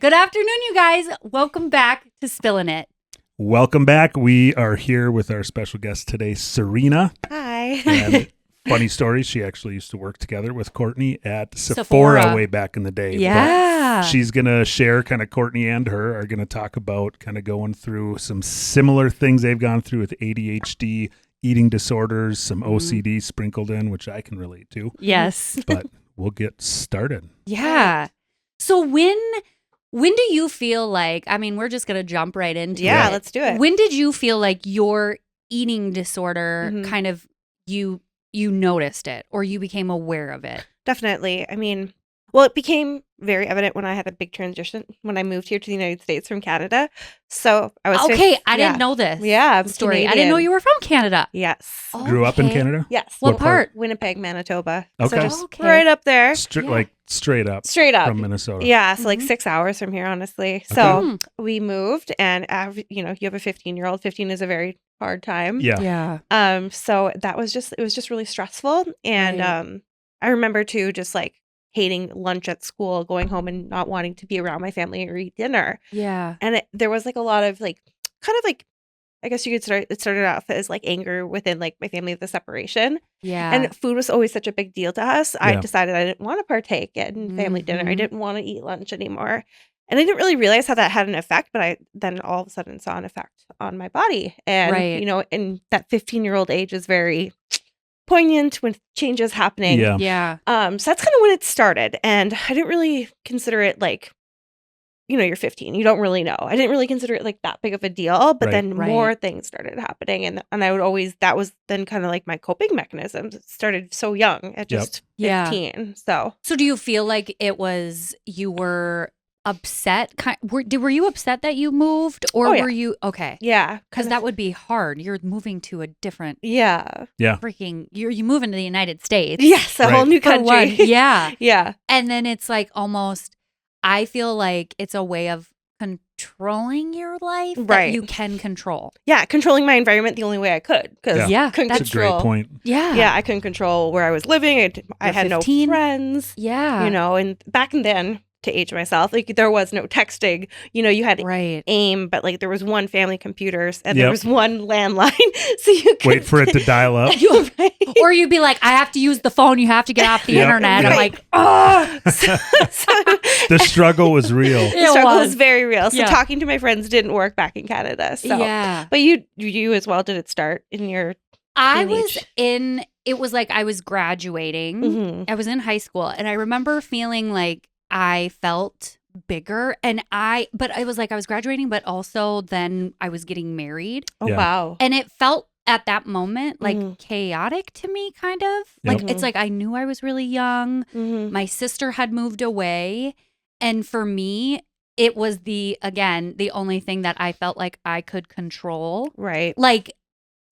Good afternoon, you guys. Welcome back to Spillin' It. Welcome back. We are here with our special guest today, Serena. Hi. And funny story, she actually used to work together with Courtney at Sephora way back in the day. Yeah. But she's going to share kind of Courtney and her are going to talk about kind of going through some similar things they've gone through with ADHD, eating disorders, some OCD sprinkled in, which I can relate to. Yes. But we'll get started. Yeah. So when do you feel like, I mean, we're just going to jump right into it. Yeah, let's do it. When did you feel like your eating disorder kind of, you noticed it or you became aware of it? Definitely. I mean, well, it became very evident when I had a big transition when I moved here to the United States from Canada. So I was I didn't know this. Yeah, I'm story. Canadian. I didn't know you were from Canada. Yes. Grew up in Canada? Yes. What part? Winnipeg, Manitoba. Okay. So just right up there. Straight up From Minnesota. Yeah, so like 6 hours from here, honestly. So we moved, and you have a 15-year-old. 15 is a very hard time. Yeah. So it was just really stressful, and I remember too, just like hating lunch at school, going home and not wanting to be around my family or eat dinner. Yeah. And there was like a lot of like, kind of like, I guess you could it started off as like anger within like my family of the separation. Yeah. And food was always such a big deal to us. I Yeah. decided I didn't want to partake in family dinner. I didn't want to eat lunch anymore. And I didn't really realize how that had an effect, but I then all of a sudden saw an effect on my body. And, you know, in that 15-year-old age is very poignant when change is happening. Yeah. So that's kind of when it started. And I didn't really consider it like, you know, you're 15. You don't really know. I didn't really consider it like that big of a deal. But then more things started happening. And I would always, that was then kind of like my coping mechanisms. It started so young at just 15. So do you feel like it was, you were upset? Were you upset that you moved or were you, okay. Yeah. Because that would be hard. You're moving to a different. Yeah. Freaking, you move into the United States. Yes. A whole new country. Yeah. Yeah. And then it's like almost, I feel like it's a way of controlling your life that you can control. Yeah, controlling my environment the only way I could. Because couldn't that's control. a great point. Yeah. Yeah, I couldn't control where I was living. I had 15. No friends. Yeah. You know, and back then, to age myself, like there was no texting. You know, you had AIM, but like there was one family computers and there was one landline. So you could wait for it to dial up. Or you'd be like, I have to use the phone. You have to get off the internet. I'm like, oh. The struggle was real. The struggle was very real. So talking to my friends didn't work back in Canada. So but you as well, did it start in your it was like I was graduating. I was in high school and I remember feeling like I felt bigger but it was like I was graduating, but also then I was getting married. Oh, wow. And it felt at that moment like chaotic to me, kind of. Like it's like I knew I was really young. My sister had moved away. And for me, it was the only thing that I felt like I could control. Right. Like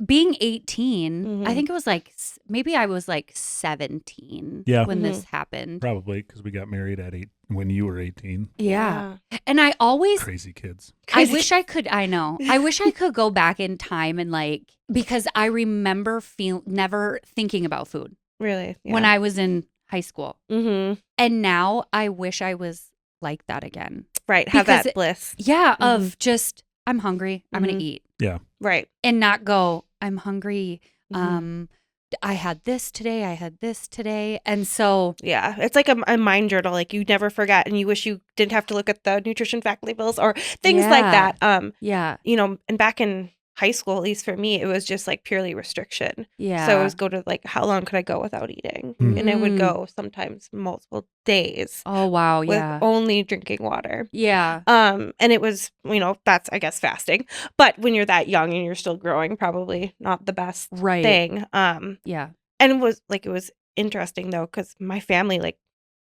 being 18, I think it was like, maybe I was like 17 when this happened. Probably because we got married at 8 when you were 18. Yeah. And I always. Crazy kids. I wish I could go back in time and like, because I remember never thinking about food. Really? Yeah. When I was in high school. And now I wish I was like that again. Right. Have that bliss. Yeah. Of just, I'm hungry. I'm going to eat. Yeah. Right. And not go, I'm hungry. I had this today. I had this today. And so. Yeah. It's like a mind journal. Like you never forget and you wish you didn't have to look at the nutrition fact labels or things like that. You know, and back in high school, at least for me, it was just like purely restriction. Yeah. So it was go to like, how long could I go without eating? And it would go sometimes multiple days. Oh, wow. With only drinking water. Yeah. And it was, you know, that's, I guess, fasting. But when you're that young and you're still growing, probably not the best thing. Yeah. And it was interesting though, because my family like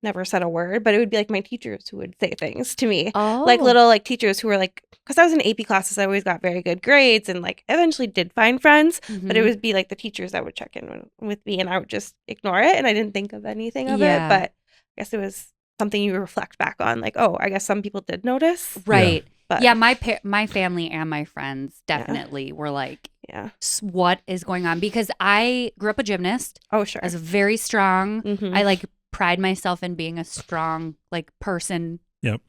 never said a word, but it would be like my teachers who would say things to me. Like little like teachers who were like, because I was in AP classes, I always got very good grades and like eventually did find friends, but it would be like the teachers that would check in with me and I would just ignore it and I didn't think of anything of it, but I guess it was something you reflect back on, like, oh, I guess some people did notice. Right. But my family and my friends definitely were like, what is going on? Because I grew up a gymnast. Oh, sure. I was very strong. I like pride myself in being a strong like person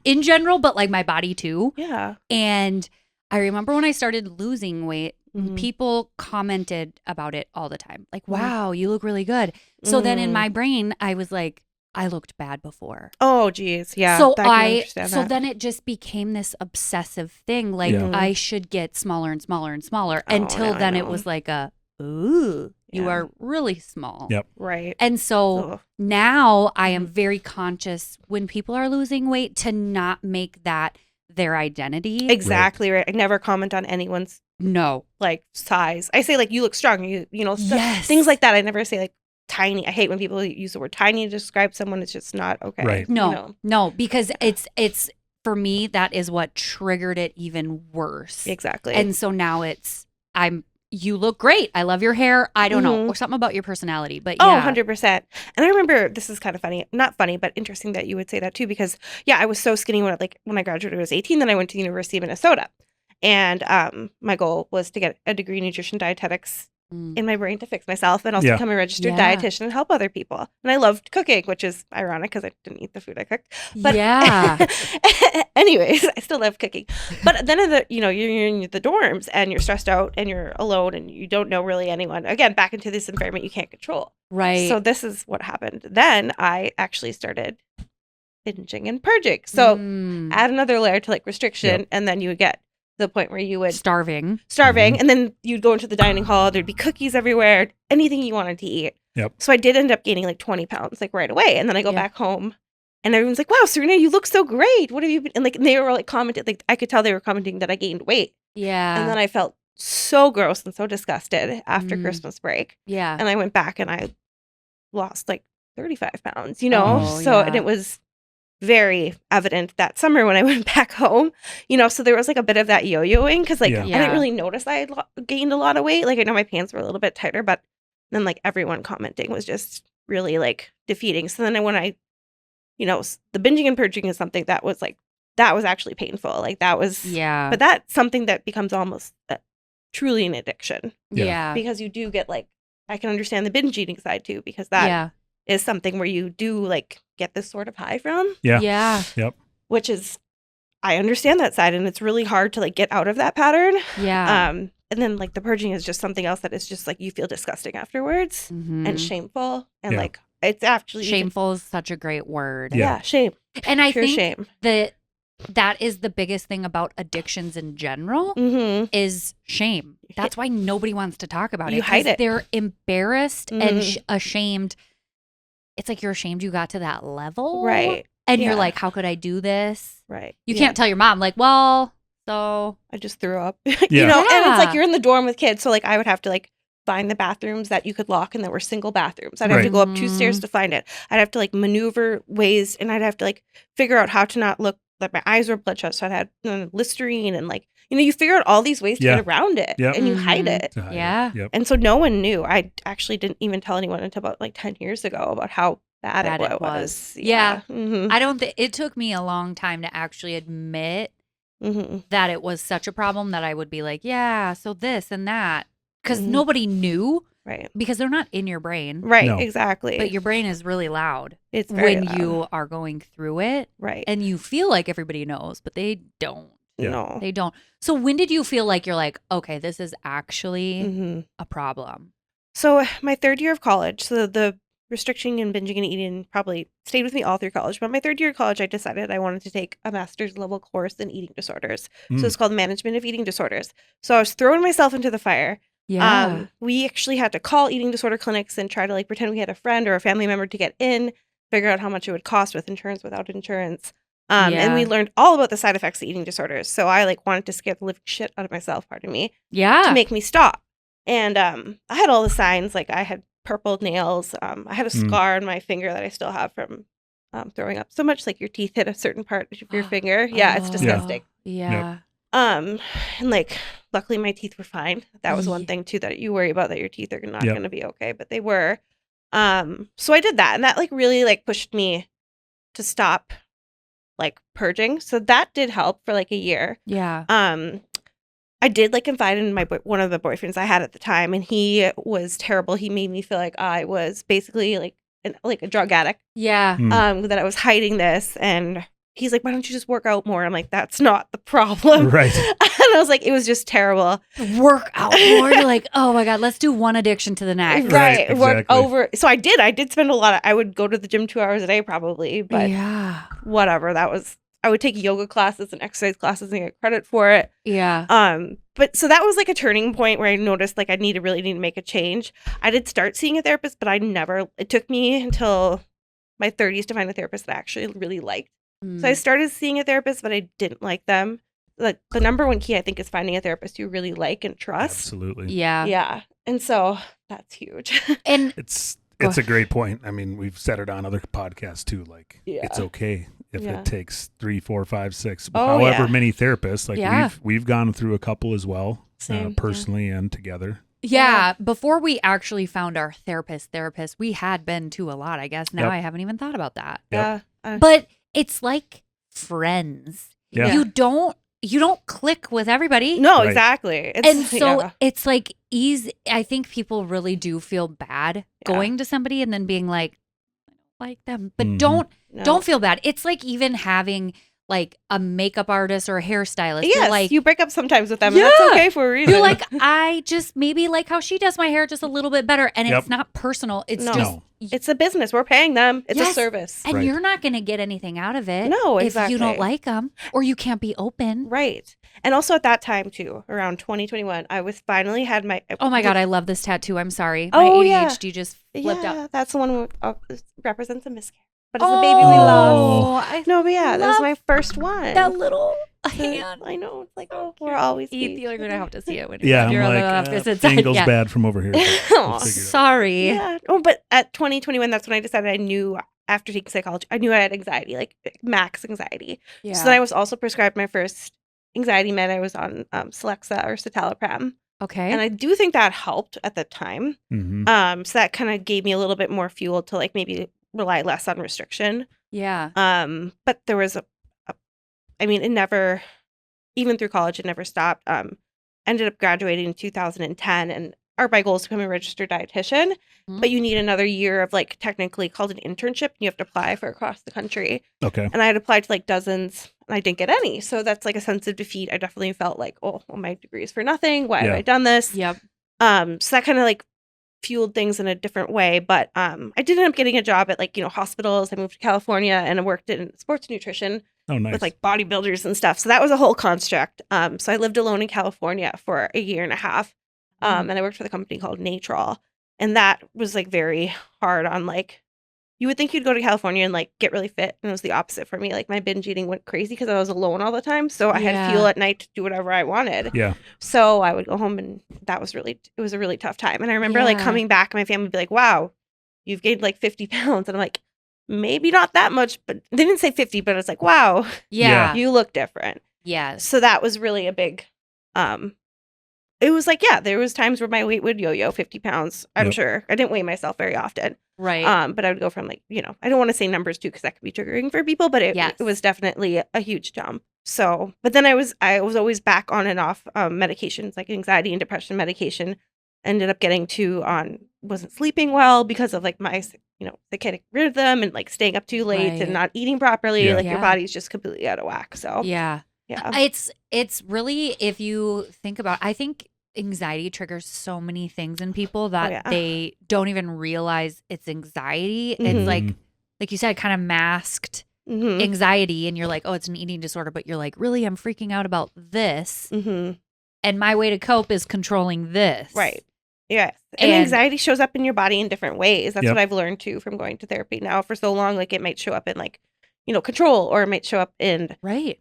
in general, but like my body too. Yeah. And I remember when I started losing weight, people commented about it all the time. Like, wow, you look really good. So then in my brain, I was like, I looked bad before. Oh, geez. Yeah. So then it just became this obsessive thing. Like I should get smaller and smaller and smaller until then it was like ooh, you are really small. Yep. Right. And so now I am very conscious when people are losing weight to not make that their identity. Exactly right. I never comment on anyone's like size. I say like you look strong. You know things like that. I never say like tiny. I hate when people use the word tiny to describe someone. It's just not okay. Right. No, because it's for me that is what triggered it even worse. Exactly. And so now you look great. I love your hair. I don't know. Or something about your personality. But yeah. 100%. And I remember, this is kind of funny. Not funny, but interesting that you would say that too. Because, I was so skinny when I graduated, I was 18. Then I went to the University of Minnesota. And my goal was to get a degree in nutrition dietetics in my brain to fix myself and also become a registered dietitian and help other people. And I loved cooking, which is ironic because I didn't eat the food I cooked. But anyways, I still love cooking. But then you're in the dorms and you're stressed out and you're alone and you don't know really anyone. Again, back into this environment you can't control. Right. So this is what happened. Then I actually started binging and purging. So add another layer to like restriction and then you would get the point where you would starving and then you'd go into the dining hall, there'd be cookies everywhere, anything you wanted to eat. So I did end up gaining like 20 pounds like right away, and then I go back home and everyone's like, wow, Serena, you look so great, what have you been, and like they were like commenting, like I could tell they were commenting that I gained weight. And then I felt so gross and so disgusted after Christmas break, and I went back and I lost like 35 pounds, and it was very evident that summer when I went back home, so there was like a bit of that yo-yoing because like I didn't really notice I had gained a lot of weight. Like I know my pants were a little bit tighter, but then like everyone commenting was just really like defeating. So then when I, the binging and purging is something that was actually painful. Like that was, but that's something that becomes almost truly an addiction. Because you do get like, I can understand the binge eating side too, because that is something where you do like get this sort of high from. Which is, I understand that side, and it's really hard to like get out of that pattern. And then like the purging is just something else that is just like you feel disgusting afterwards and shameful, and like it's actually shameful is such a great word. Shame. And I think shame. That is the biggest thing about addictions in general is shame. That's why nobody wants to talk about it. You hide it. They're embarrassed and ashamed. It's like you're ashamed you got to that level. Right. And you're like, how could I do this? Right. You can't tell your mom, like, well, so I just threw up. And it's like you're in the dorm with kids. So like I would have to like find the bathrooms that you could lock and that were single bathrooms. I'd have to go up 2 stairs to find it. I'd have to like maneuver ways, and I'd have to like figure out how to not look like my eyes were bloodshot. So I'd had Listerine and like, you figure out all these ways to get around it and you hide it. And so no one knew. I actually didn't even tell anyone until about like 10 years ago about how bad it was. I don't think it took me a long time to actually admit that it was such a problem that I would be like, so this and that, because nobody knew. Right. Because they're not in your brain. Right, exactly. But your brain is really loud. It's very when loud. You are going through it. Right. And you feel like everybody knows, but they don't. No. They don't. So when did you feel like you're like, okay, this is actually a problem? So my third year of college, so the restriction and binging and eating probably stayed with me all through college. But my third year of college, I decided I wanted to take a master's level course in eating disorders. So it's called Management of Eating Disorders. So I was throwing myself into the fire. We actually had to call eating disorder clinics and try to like pretend we had a friend or a family member to get in, figure out how much it would cost with insurance, without insurance. And we learned all about the side effects of eating disorders. So I like wanted to scare the living shit out of myself, pardon me, to make me stop. And I had all the signs, like I had purple nails. I had a scar on my finger that I still have from throwing up so much, like your teeth hit a certain part of your finger. It's disgusting. And like, luckily my teeth were fine. That was one thing too, that you worry about, that your teeth are not going to be okay, but they were. So I did that, and that like really like pushed me to stop like purging. So that did help for like a year. I did like confide in one of the boyfriends I had at the time, and he was terrible. He made me feel like I was basically like a drug addict. That I was hiding this, and he's like, why don't you just work out more? I'm like, that's not the problem. Right. And I was like, it was just terrible. Work out more. You're like, oh my God, let's do one addiction to the next. Right. Work exactly. over. So I did spend a lot of, I would go to the gym 2 hours a day probably, but Yeah. whatever. I would take yoga classes and exercise classes and get credit for it. Yeah. But so that was like a turning point where I noticed like I really need to make a change. I did start seeing a therapist, but it took me until my 30s to find a therapist that I actually really liked. So I started seeing a therapist, but I didn't like them. Like the number one key, I think, is finding a therapist you really like and trust. Absolutely. Yeah. Yeah. And so that's huge. And It's a great point. I mean, we've said it on other podcasts too. Like, it's okay if it takes 3, 4, 5, 6, however many therapists. Like we've gone through a couple as well, personally and together. Yeah, before we actually found our therapist, we had been to a lot, I guess. Now I haven't even thought about that. Yeah. But it's like friends. Yeah. You don't click with everybody. No, Right. exactly. It's like easy. I think people really do feel bad going to somebody and then being like, I don't like them. But don't feel bad. It's like even having like a makeup artist or a hairstylist. Yes, You're like, you break up sometimes with them. And that's okay for a reason. you're like, I just maybe like how she does my hair just a little bit better. And it's not personal. It's just. It's a business. We're paying them. It's a service. And you're not going to get anything out of it. No, exactly. If you don't like them or you can't be open. Right. And also at that time too, around 2021, I was finally had my. Oh my God, I love this tattoo. I'm sorry. My ADHD just flipped up. That's the one that represents a miscarriage. But it's a baby we love. But that was my first one. That little hand. I know. It's like, we're always. You're going to have to see it when you're on the like, opposite side. angle's bad from over here. We'll sorry. Yeah. Oh, but at 2021, that's when I decided I knew after taking psychology, I knew I had anxiety, like max anxiety. Yeah. So then I was also prescribed my first anxiety med. I was on Celexa or citalopram. Okay. And I do think that helped at the time. Mm-hmm. So that kind of gave me a little bit more fuel to like maybe rely less on restriction. Yeah. But there was it never, even through college, it never stopped. Ended up graduating in 2010 and my goal is to become a registered dietitian, but you need another year of like technically called an internship. And you have to apply for across the country. Okay. And I had applied to like dozens and I didn't get any. So that's like a sense of defeat. I definitely felt like, oh, well, my degree is for nothing. Why have I done this? Yep. So that kind of like fueled things in a different way. But I did end up getting a job at like, hospitals. I moved to California and I worked in sports nutrition. Oh, nice. With like bodybuilders and stuff. So that was a whole construct. So I lived alone in California for a year and a half. And I worked for the company called Natrol. And that was like very hard on like, you would think you'd go to California and like get really fit. And it was the opposite for me. Like my binge eating went crazy because I was alone all the time. So I had fuel at night to do whatever I wanted. Yeah. So I would go home and it was a really tough time. And I remember like coming back and my family would be like, wow, you've gained like 50 pounds. And I'm like, maybe not that much, but they didn't say 50, but it's like, wow, you look different. Yeah. So that was really a big, it was like, there was times where my weight would yo-yo 50 pounds. I'm sure I didn't weigh myself very often. Right. But I would go from like, I don't want to say numbers too, because that could be triggering for people, but it was definitely a huge jump. So, but then I was always back on and off medications, like anxiety and depression medication. Ended up getting wasn't sleeping well because of like my, circadian rhythm and like staying up too late and not eating properly. Like your body's just completely out of whack. So yeah. It's really, if you think about, I think anxiety triggers so many things in people that they don't even realize it's anxiety. It's like you said, kind of masked anxiety, and you're like, oh, it's an eating disorder, but you're like, really, I'm freaking out about this, and my way to cope is controlling this. Right. Yes. And anxiety shows up in your body in different ways. That's what I've learned too from going to therapy now for so long. Like it might show up in like, control, or it might show up in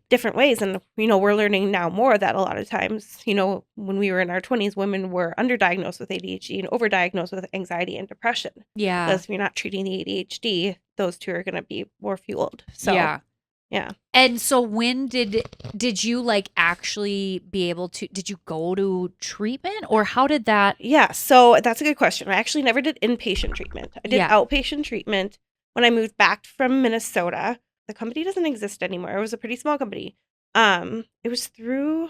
different ways. And, we're learning now more that a lot of times, when we were in our 20s, women were underdiagnosed with ADHD and overdiagnosed with anxiety and depression. Yeah. Because if you're not treating the ADHD, those two are going to be more fueled. So, yeah. And so when did you like actually be able to, did you go to treatment, or how did that? Yeah. So that's a good question. I actually never did inpatient treatment. I did outpatient treatment when I moved back from Minnesota. The company doesn't exist anymore. It was a pretty small company. It was through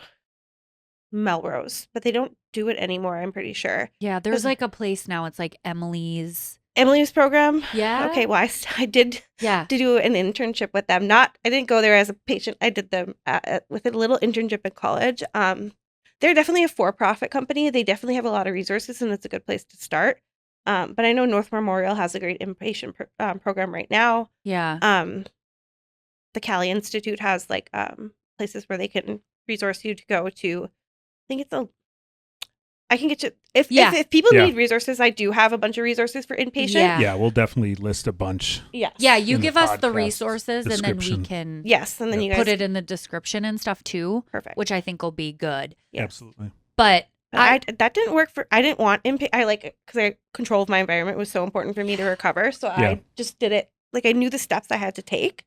Melrose, but they don't do it anymore, I'm pretty sure. Yeah, there's like a place now. It's like Emily's. Emily's program. Yeah. Okay. Well, I did do an internship with them. I didn't go there as a patient. I did them with a little internship in college. They're definitely a for-profit company. They definitely have a lot of resources, and it's a good place to start. But I know North Memorial has a great inpatient program right now. Yeah. The Calli Institute has like places where they can resource you to go to. I think I can get you if people need resources. I do have a bunch of resources for inpatient. Yeah, we'll definitely list a bunch. Yes. Yeah, you give us the resources and then we can and then you guys put it in the description and stuff too. Perfect. Which I think will be good. Yeah. Absolutely. But that didn't work I didn't want because control of my environment was so important for me to recover. So I just did it. Like I knew the steps I had to take.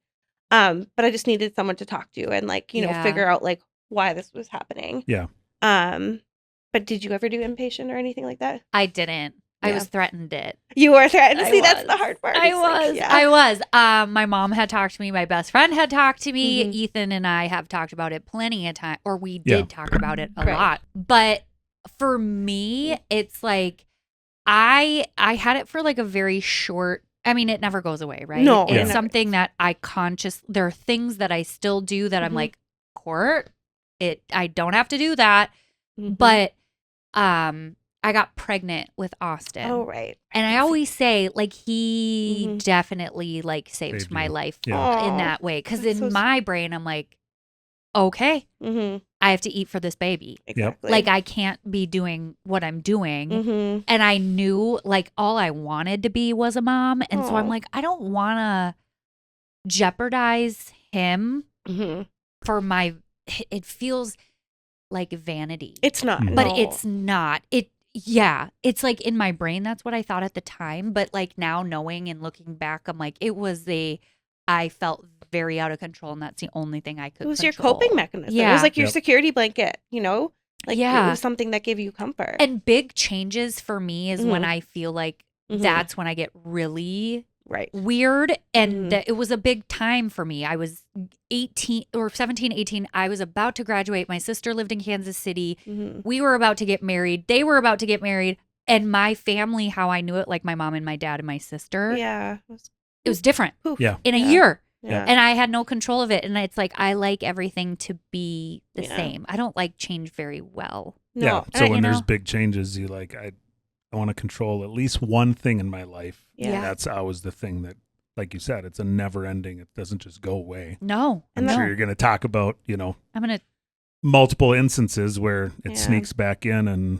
But I just needed someone to talk to and like, figure out like why this was happening. Yeah. But did you ever do inpatient or anything like that? I didn't. I was threatened it. You were threatened. See, that's the hard part. I was. My mom had talked to me. My best friend had talked to me. Mm-hmm. Ethan and I have talked about it plenty of time, or we did talk about it a lot. But for me, it's like I had it for like a very short. I mean, it never goes away, right? No, it's something that there are things that I still do that I'm like, Court, I don't have to do that. Mm-hmm. But I got pregnant with Austin. Oh, right. And I always say, like, he definitely, like, saved my life in that way. Because in my brain, I'm like, okay, I have to eat for this baby. Exactly. Like, I can't be doing what I'm doing. Mm-hmm. And I knew, like, all I wanted to be was a mom. And so I'm like, I don't want to jeopardize him for it feels like vanity. It's not. But it's not. It's like in my brain, that's what I thought at the time. But like now knowing and looking back, I'm like, I felt very out of control, and that's the only thing I could It was control. your coping mechanism. Yeah. It was like your security blanket, Like it was something that gave you comfort. And big changes for me is when I feel like that's when I get really weird. And it was a big time for me. I was 18 or 17, 18. I was about to graduate. My sister lived in Kansas City. We were about to get married. They were about to get married. And my family, how I knew it, like my mom and my dad and my sister. Yeah. It was different. In a year. Yeah. And I had no control of it. And it's like, I like everything to be the same. I don't like change very well. No. Yeah. So when there's big changes, you like, I want to control at least one thing in my life. Yeah. That's always the thing that, like you said, it's a never ending. It doesn't just go away. No. I'm sure you're going to talk about, multiple instances where it sneaks back in and,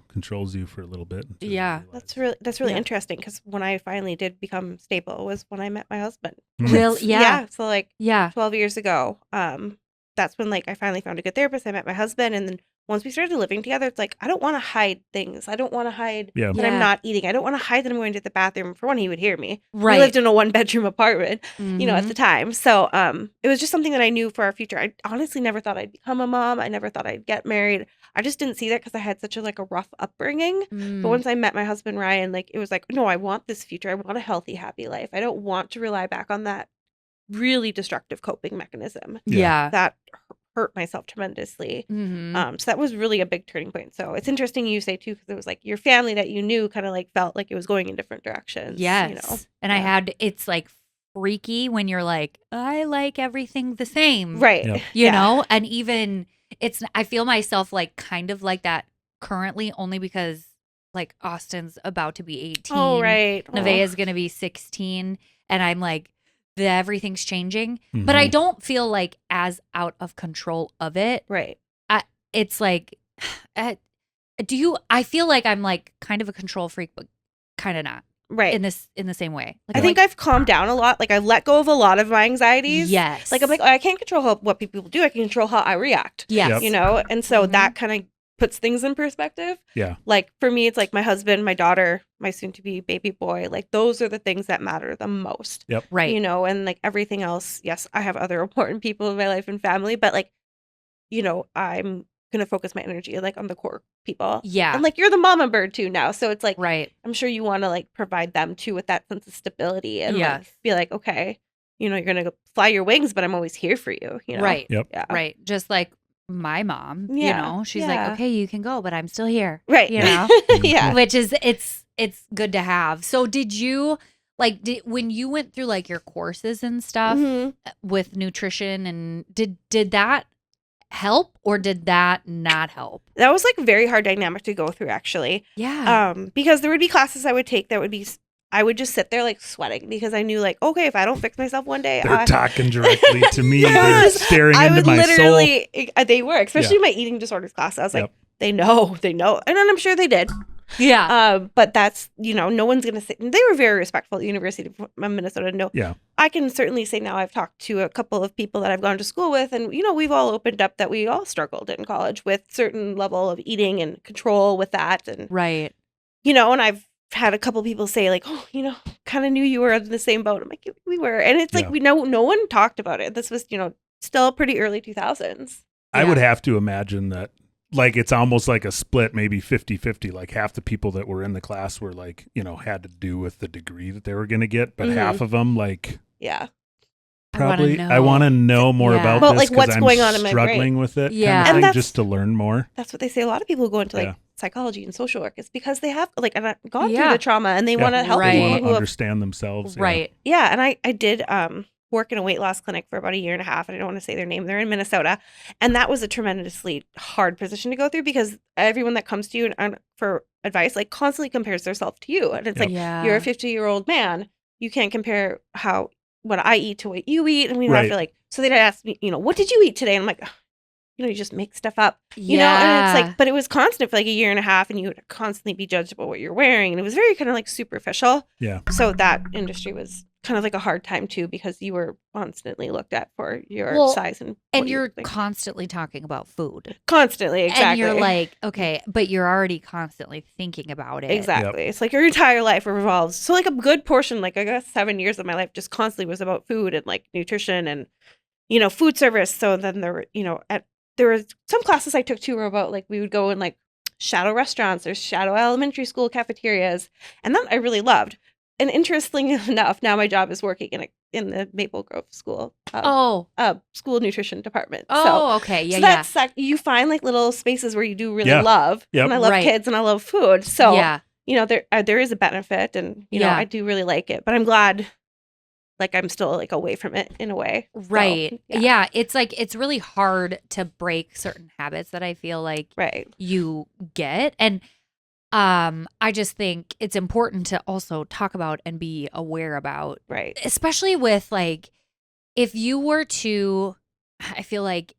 controls you for a little bit. Yeah. That's really interesting because when I finally did become stable was when I met my husband. Really? Yeah. So like 12 years ago, that's when like I finally found a good therapist. I met my husband, and then once we started living together, it's like, I don't want to hide things. I don't want to hide that I'm not eating. I don't want to hide that I'm going to the bathroom. For one, he would hear me. Right. We lived in a 1-bedroom apartment, at the time. So it was just something that I knew for our future. I honestly never thought I'd become a mom. I never thought I'd get married. I just didn't see that because I had such a rough upbringing. But once I met my husband, Ryan, like it was like, no, I want this future. I want a healthy, happy life. I don't want to rely back on that really destructive coping mechanism. Yeah. That hurt myself tremendously. So that was really a big turning point. So it's interesting you say too, because it was like your family that you knew kind of like felt like it was going in different directions. Yes. And it's like freaky when you're like, I like everything the same. Right. You know? And even I feel myself like kind of like that currently only because like Austin's about to be 18. Oh, right. Nevaeh's going to be 16. And I'm like, everything's changing, but I don't feel like as out of control of it. Right. It's like, I feel like I'm like kind of a control freak, but kind of not. Right. In the same way. Like, I think I've calmed down a lot. Like I've let go of a lot of my anxieties. Yes. Like I'm like, I can't control what people do. I can control how I react. Yes. And so that kind of puts things in perspective. Yeah. Like for me, it's like my husband, my daughter, my soon to be baby boy. Like those are the things that matter the most. Yep. Right. And like everything else. Yes, I have other important people in my life and family, but like, I'm going to focus my energy like on the core people. Yeah. And like you're the mama bird too now. So it's like, right. I'm sure you want to like provide them too with that sense of stability and like, be like, okay, you're going to fly your wings, but I'm always here for you. Right. Yep. Yeah. Right. Just like my mom, you know, she's like, okay, you can go, but I'm still here. Right. You know? Yeah. Which is, it's good to have. So did you, like, when you went through like your courses and stuff with nutrition, and did that help or did that not help? That was like a very hard dynamic to go through, actually. Yeah. Because there would be classes I would take that would be, I would just sit there like sweating because I knew like, okay, if I don't fix myself one day, they're talking directly to me. They're staring into my soul. They were, especially my eating disorders class. I was like, they know, and I'm sure they did. Yeah. But that's, you know, no one's gonna say. They were very respectful at the University of Minnesota. No, I can certainly say now I've talked to a couple of people that I've gone to school with, and you know, we've all opened up that we all struggled in college with certain level of eating and control with that, and you know, and I've had a couple people say like, oh, you know, kind of knew you were in the same boat. I'm like, we were, and it's like we know no one talked about it. This was, you know, still pretty early 2000s. I would have to imagine that. Like, it's almost like a split, maybe 50-50. Like, half the people that were in the class were like, you know, had to do with the degree that they were going to get. But half of them, like, probably, I want to know more about this like what's I'm going on in my struggling brain. with it. Yeah. Kind of thing, just to learn more. That's what they say. A lot of people who go into like psychology and social work. It's because they have like gone through the trauma and they want to help people. They want to understand themselves. Right. Yeah. And I did work in a weight loss clinic for about a year and a half. And I don't want to say their name. They're in Minnesota. And that was a tremendously hard position to go through because everyone that comes to you for advice, like constantly compares themselves to you. And it's like, you're a 50-year-old man. You can't compare what I eat to what you eat. And we have to like, so they'd ask me, you know, what did you eat today? And I'm like, you know, you just make stuff up, you know? And it's like, but it was constant for like a year and a half and you would constantly be judged about what you're wearing. And it was very kind of like superficial. Yeah. So that industry was kind of like a hard time too, because you were constantly looked at for your size and you're constantly talking about food. Constantly, exactly. And you're like, okay, but you're already constantly thinking about it. Exactly. It's like your entire life revolves. So like a good portion, like I guess 7 years of my life just constantly was about food and like nutrition and, you know, food service. So then there were, you know, there was some classes I took too were about like we would go in like shadow restaurants or shadow elementary school cafeterias, and that I really loved. And interestingly enough, now my job is working in the Maple Grove school. School nutrition department. Okay, yeah, so that's like you find like little spaces where you do really love, and I love kids and I love food. So you know there is a benefit, and you know I do really like it. But I'm glad, like I'm still like away from it in a way. Right. So, yeah. It's like it's really hard to break certain habits that I feel like you get, and I just think it's important to also talk about and be aware about, especially with like, if you were to, I feel like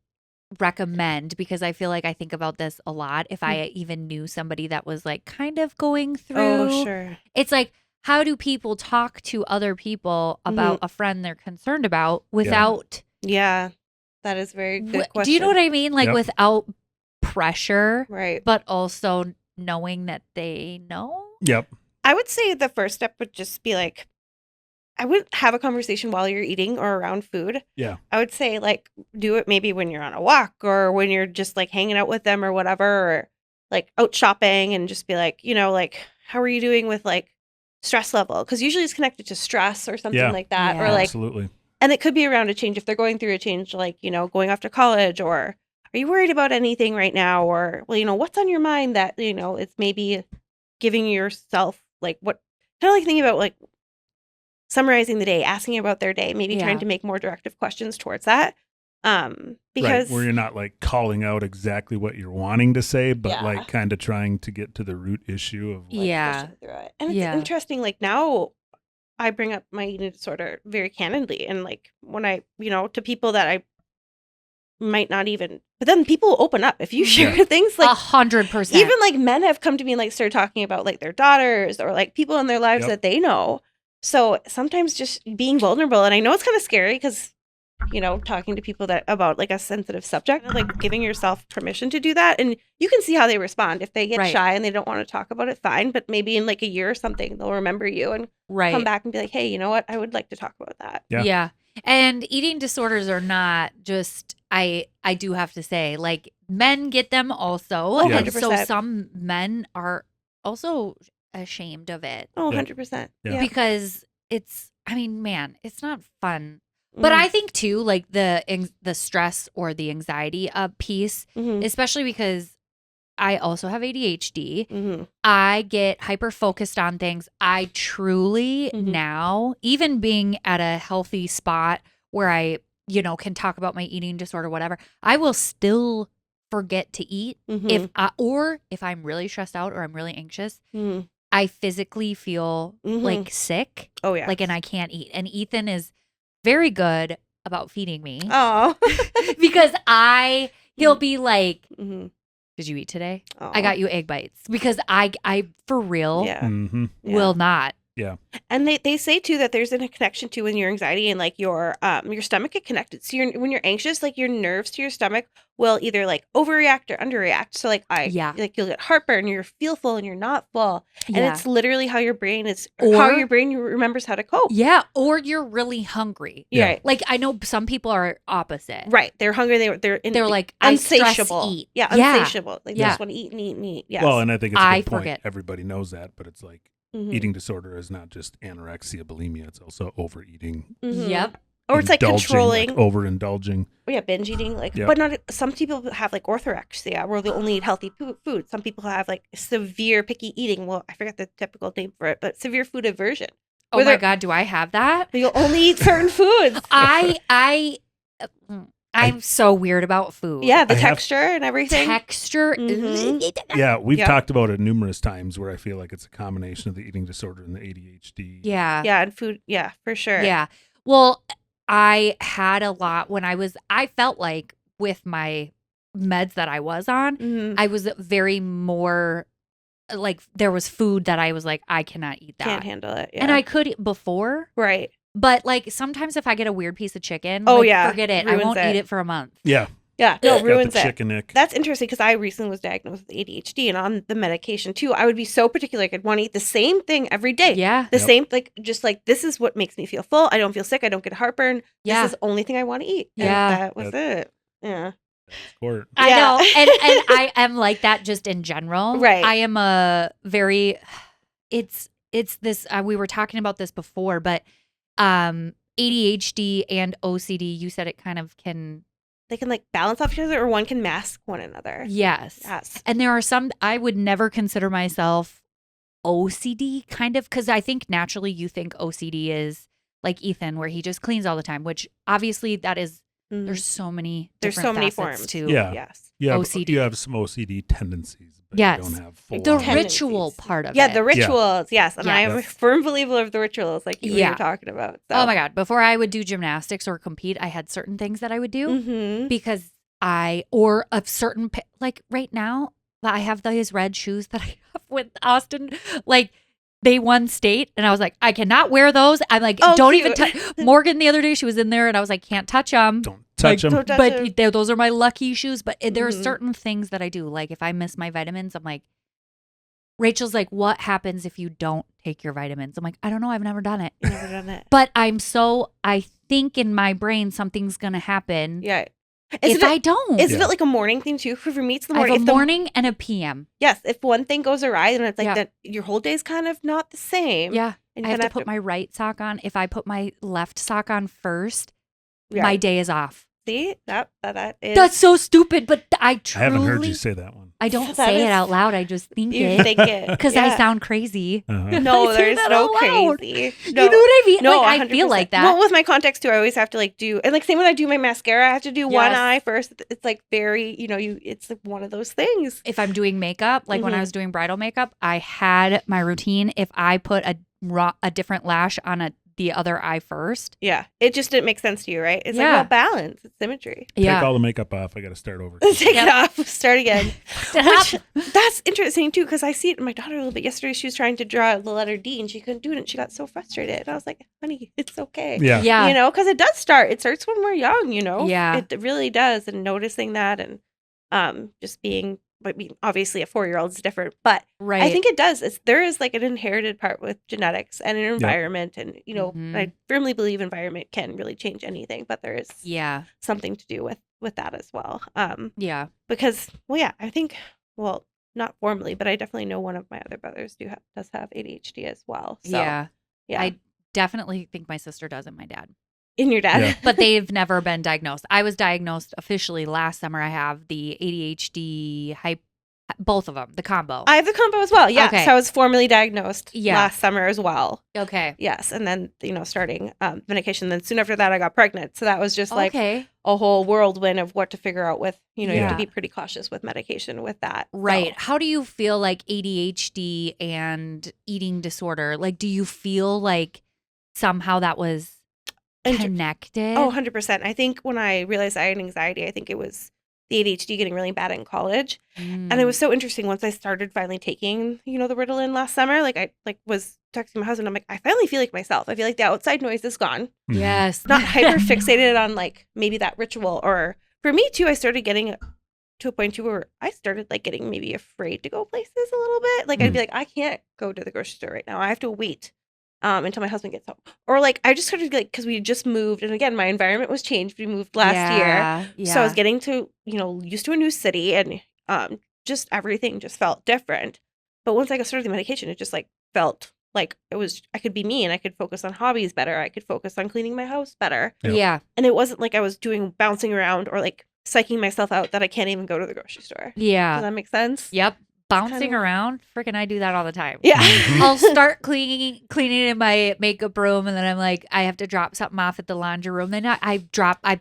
recommend, because I feel like I think about this a lot. If I even knew somebody that was like kind of going through, it's like, how do people talk to other people about a friend they're concerned about without? Yeah, that is very good question. Do you know what I mean? Like without pressure, right? But also knowing that they know. Yep. I would say the first step would just be like, I wouldn't have a conversation while you're eating or around food. Yeah. I would say like do it maybe when you're on a walk or when you're just like hanging out with them or whatever, or like out shopping, and just be like, you know, like, how are you doing with like stress level? Because usually it's connected to stress or something like that. Or like, absolutely. And it could be around a change if they're going through a change, like, you know, going off to college, or are you worried about anything right now? Or, well, you know, what's on your mind that, you know, it's maybe giving yourself like what kind of like thinking about like summarizing the day, asking about their day, maybe trying to make more directive questions towards that. Because where you're not like calling out exactly what you're wanting to say, but like kind of trying to get to the root issue of like, and it's interesting, like now I bring up my eating disorder very candidly, and like when I, you know, to people that I might not even, but then people open up if you share things like 100%. Even like men have come to me and like started talking about like their daughters or like people in their lives that they know. So sometimes just being vulnerable, and I know it's kind of scary because, you know, talking to people that about like a sensitive subject, like giving yourself permission to do that, and you can see how they respond. If they get shy and they don't want to talk about it, fine. But maybe in like a year or something, they'll remember you and come back and be like, hey, you know what? I would like to talk about that. Yeah. And eating disorders are not just, I do have to say, like men get them also. And so some men are also ashamed of it. Oh, 100%. Because it's, I mean, man, it's not fun But I think too, like the stress or the anxiety piece, especially because I also have ADHD. I get hyper focused on things. I truly now, even being at a healthy spot where I, can talk about my eating disorder, whatever, I will still forget to eat if I'm really stressed out or I'm really anxious. I physically feel like sick. Oh yeah. Like, and I can't eat. And Ethan is very good about feeding me. Oh. Because he'll be like, did you eat today? Oh. I got you egg bites. Because I for real will not. Yeah. And they say too that there's a connection to when your anxiety and like your stomach get connected. So when you're anxious, like your nerves to your stomach will either like overreact or underreact. So like like you'll get heartburn, you're feel full and you're not full. And it's literally how your brain remembers how to cope. Yeah. Or you're really hungry. Yeah. Like I know some people are opposite. Right. They're hungry. They're like unsatiable. Eat. Yeah. Unsatiable. Like they just want to eat and eat and eat. Yes. Well, and I think it's a good point. Everybody knows that, but it's like eating disorder is not just anorexia, bulimia. It's also overeating. Yep. Or it's like controlling. Like overindulging. Oh, yeah, binge eating. But not some people have like orthorexia where they only eat healthy food. Some people have like severe picky eating. Well, I forget the typical name for it, but severe food aversion. Oh my God, do I have that? You'll only eat certain foods. I'm so weird about food. Yeah, the texture and everything. Texture. Yeah, we've talked about it numerous times where I feel like it's a combination of the eating disorder and the ADHD. Yeah. Yeah, and food. Yeah, for sure. Yeah. Well, I had a lot when I felt like with my meds that I was on, I was very more like there was food that I was like, I cannot eat that. Can't handle it. Yeah. And I could before. Right. But like sometimes if I get a weird piece of chicken, forget it. I won't eat it for a month. Yeah. Yeah. No, ruins it. Chicken ick. That's interesting because I recently was diagnosed with ADHD and on the medication too. I would be so particular. Like I'd want to eat the same thing every day. Yeah. The same, like just like this is what makes me feel full. I don't feel sick. I don't get heartburn. Yeah. This is the only thing I want to eat. Yeah. And that was it. Yeah. I know. And I am like that just in general. Right. I am a very it's this we were talking about this before, but ADHD and OCD, you said it kind of can they can like balance off each other or one can mask one another. Yes. And there are some I would never consider myself OCD kind of because I think naturally you think OCD is like Ethan where he just cleans all the time, which obviously that is there's so many forms to OCD. You have some OCD tendencies, but you don't have full the ritual part of it. Yeah, the rituals, yes. And I am a firm believer of the rituals like you were talking about. So. Oh my God. Before I would do gymnastics or compete, I had certain things that I would do because or a certain, like right now, I have these red shoes that I have with Austin, like they won state and I was like, I cannot wear those. I'm like, don't even touch. Morgan the other day, she was in there and I was like, can't touch them. Don't touch them. But those are my lucky shoes. But there are certain things that I do. Like if I miss my vitamins, I'm like, Rachel's like, what happens if you don't take your vitamins? I'm like, I don't know. I've never done it. Never done it. But I think in my brain something's going to happen. Yeah. I don't. Isn't it like a morning thing too? For me, it's the morning. I have a morning and a PM. Yes. If one thing goes awry, then it's like that your whole day's kind of not the same. Yeah. And I have to put my right sock on. If I put my left sock on first, my day is off. See? That is. That's so stupid, but I haven't heard you say that one. I don't say it out loud. I just think you it. think it. Because I sound crazy. No, there's no crazy. No. You know what I mean? No, like, I feel like that. Well, with my contacts too, I always have to like do, and like same when I do my mascara, I have to do one eye first. It's like very, it's like one of those things. If I'm doing makeup, like when I was doing bridal makeup, I had my routine. If I put a different lash on the other eye first. Yeah. It just didn't make sense to you, right? It's like, well, balance. It's symmetry. Take all the makeup off. I got to start over. Take it off. Start again. That's interesting too, because I see it in my daughter a little bit. Yesterday, she was trying to draw the letter D and she couldn't do it and she got so frustrated. And I was like, honey, it's okay. Yeah. Because it does start. It starts when we're young, Yeah. It really does. And noticing that and just being, obviously a 4-year-old is different, but I think it does. There is like an inherited part with genetics and an environment, and I firmly believe environment can really change anything, but there is something to do with that as well. Because I think not formally, but I definitely know one of my other brothers does have ADHD as well. So, yeah. I definitely think my sister does and my dad. In your dad. Yeah. But they've never been diagnosed. I was diagnosed officially last summer. I have the ADHD, both of them, the combo. I have the combo as well. Yes. Okay. So I was formally diagnosed last summer as well. Okay. Yes. And then, starting medication. Then soon after that, I got pregnant. So that was just like a whole whirlwind of what to figure out with, you have to be pretty cautious with medication with that. Right. So. How do you feel like ADHD and eating disorder? Like, do you feel like somehow that was connected? 100%. I think when I realized I had anxiety, I think it was the ADHD getting really bad in college. And it was so interesting once I started finally taking, the Ritalin last summer. Like I was texting my husband. I'm like, I finally feel like myself. I feel like the outside noise is gone. Yes. Not hyper fixated on like maybe that ritual. Or for me too, I started getting to a point too where I started like getting maybe afraid to go places a little bit. Like I'd be like, I can't go to the grocery store right now. I have to wait until my husband gets home. Or like I just started like, because we just moved, and again my environment was changed. We moved last year, so I was getting to used to a new city, and just everything just felt different. But once I started the medication, it just like felt like I could be me, and I could focus on hobbies better. I could focus on cleaning my house better. Yeah. And it wasn't like I was bouncing around or like psyching myself out that I can't even go to the grocery store. Yeah. Does that make sense? Yep. Bouncing around. Freaking I do that all the time. Yeah. I'll start cleaning in my makeup room, and then I'm like, I have to drop something off at the laundry room. Then I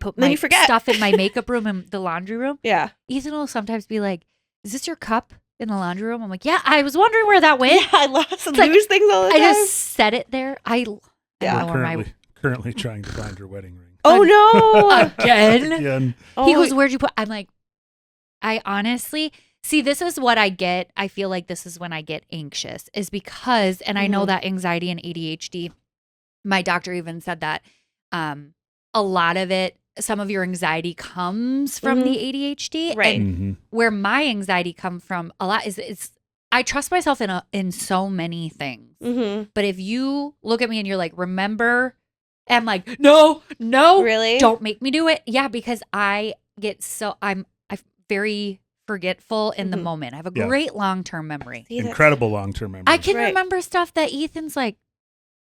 put my stuff in my makeup room in the laundry room. Yeah. Ethan will sometimes be like, is this your cup in the laundry room? I'm like, yeah, I was wondering where that went. Yeah, I lose things all the time. I just set it there. I don't know where currently trying to find her wedding ring. Oh no. Again. He goes, where'd you put? I'm like, I honestly see, this is what I get. I feel like this is when I get anxious, is because, and I know that anxiety and ADHD, my doctor even said that a lot of it, some of your anxiety comes from the ADHD. Right. And where my anxiety comes from a lot is I trust myself in so many things. But if you look at me and you're like, remember, I'm like, no, really, don't make me do it. Yeah, because I get I'm very forgetful in the moment. I have a great long-term memory. Incredible long-term memory. I can remember stuff that Ethan's like,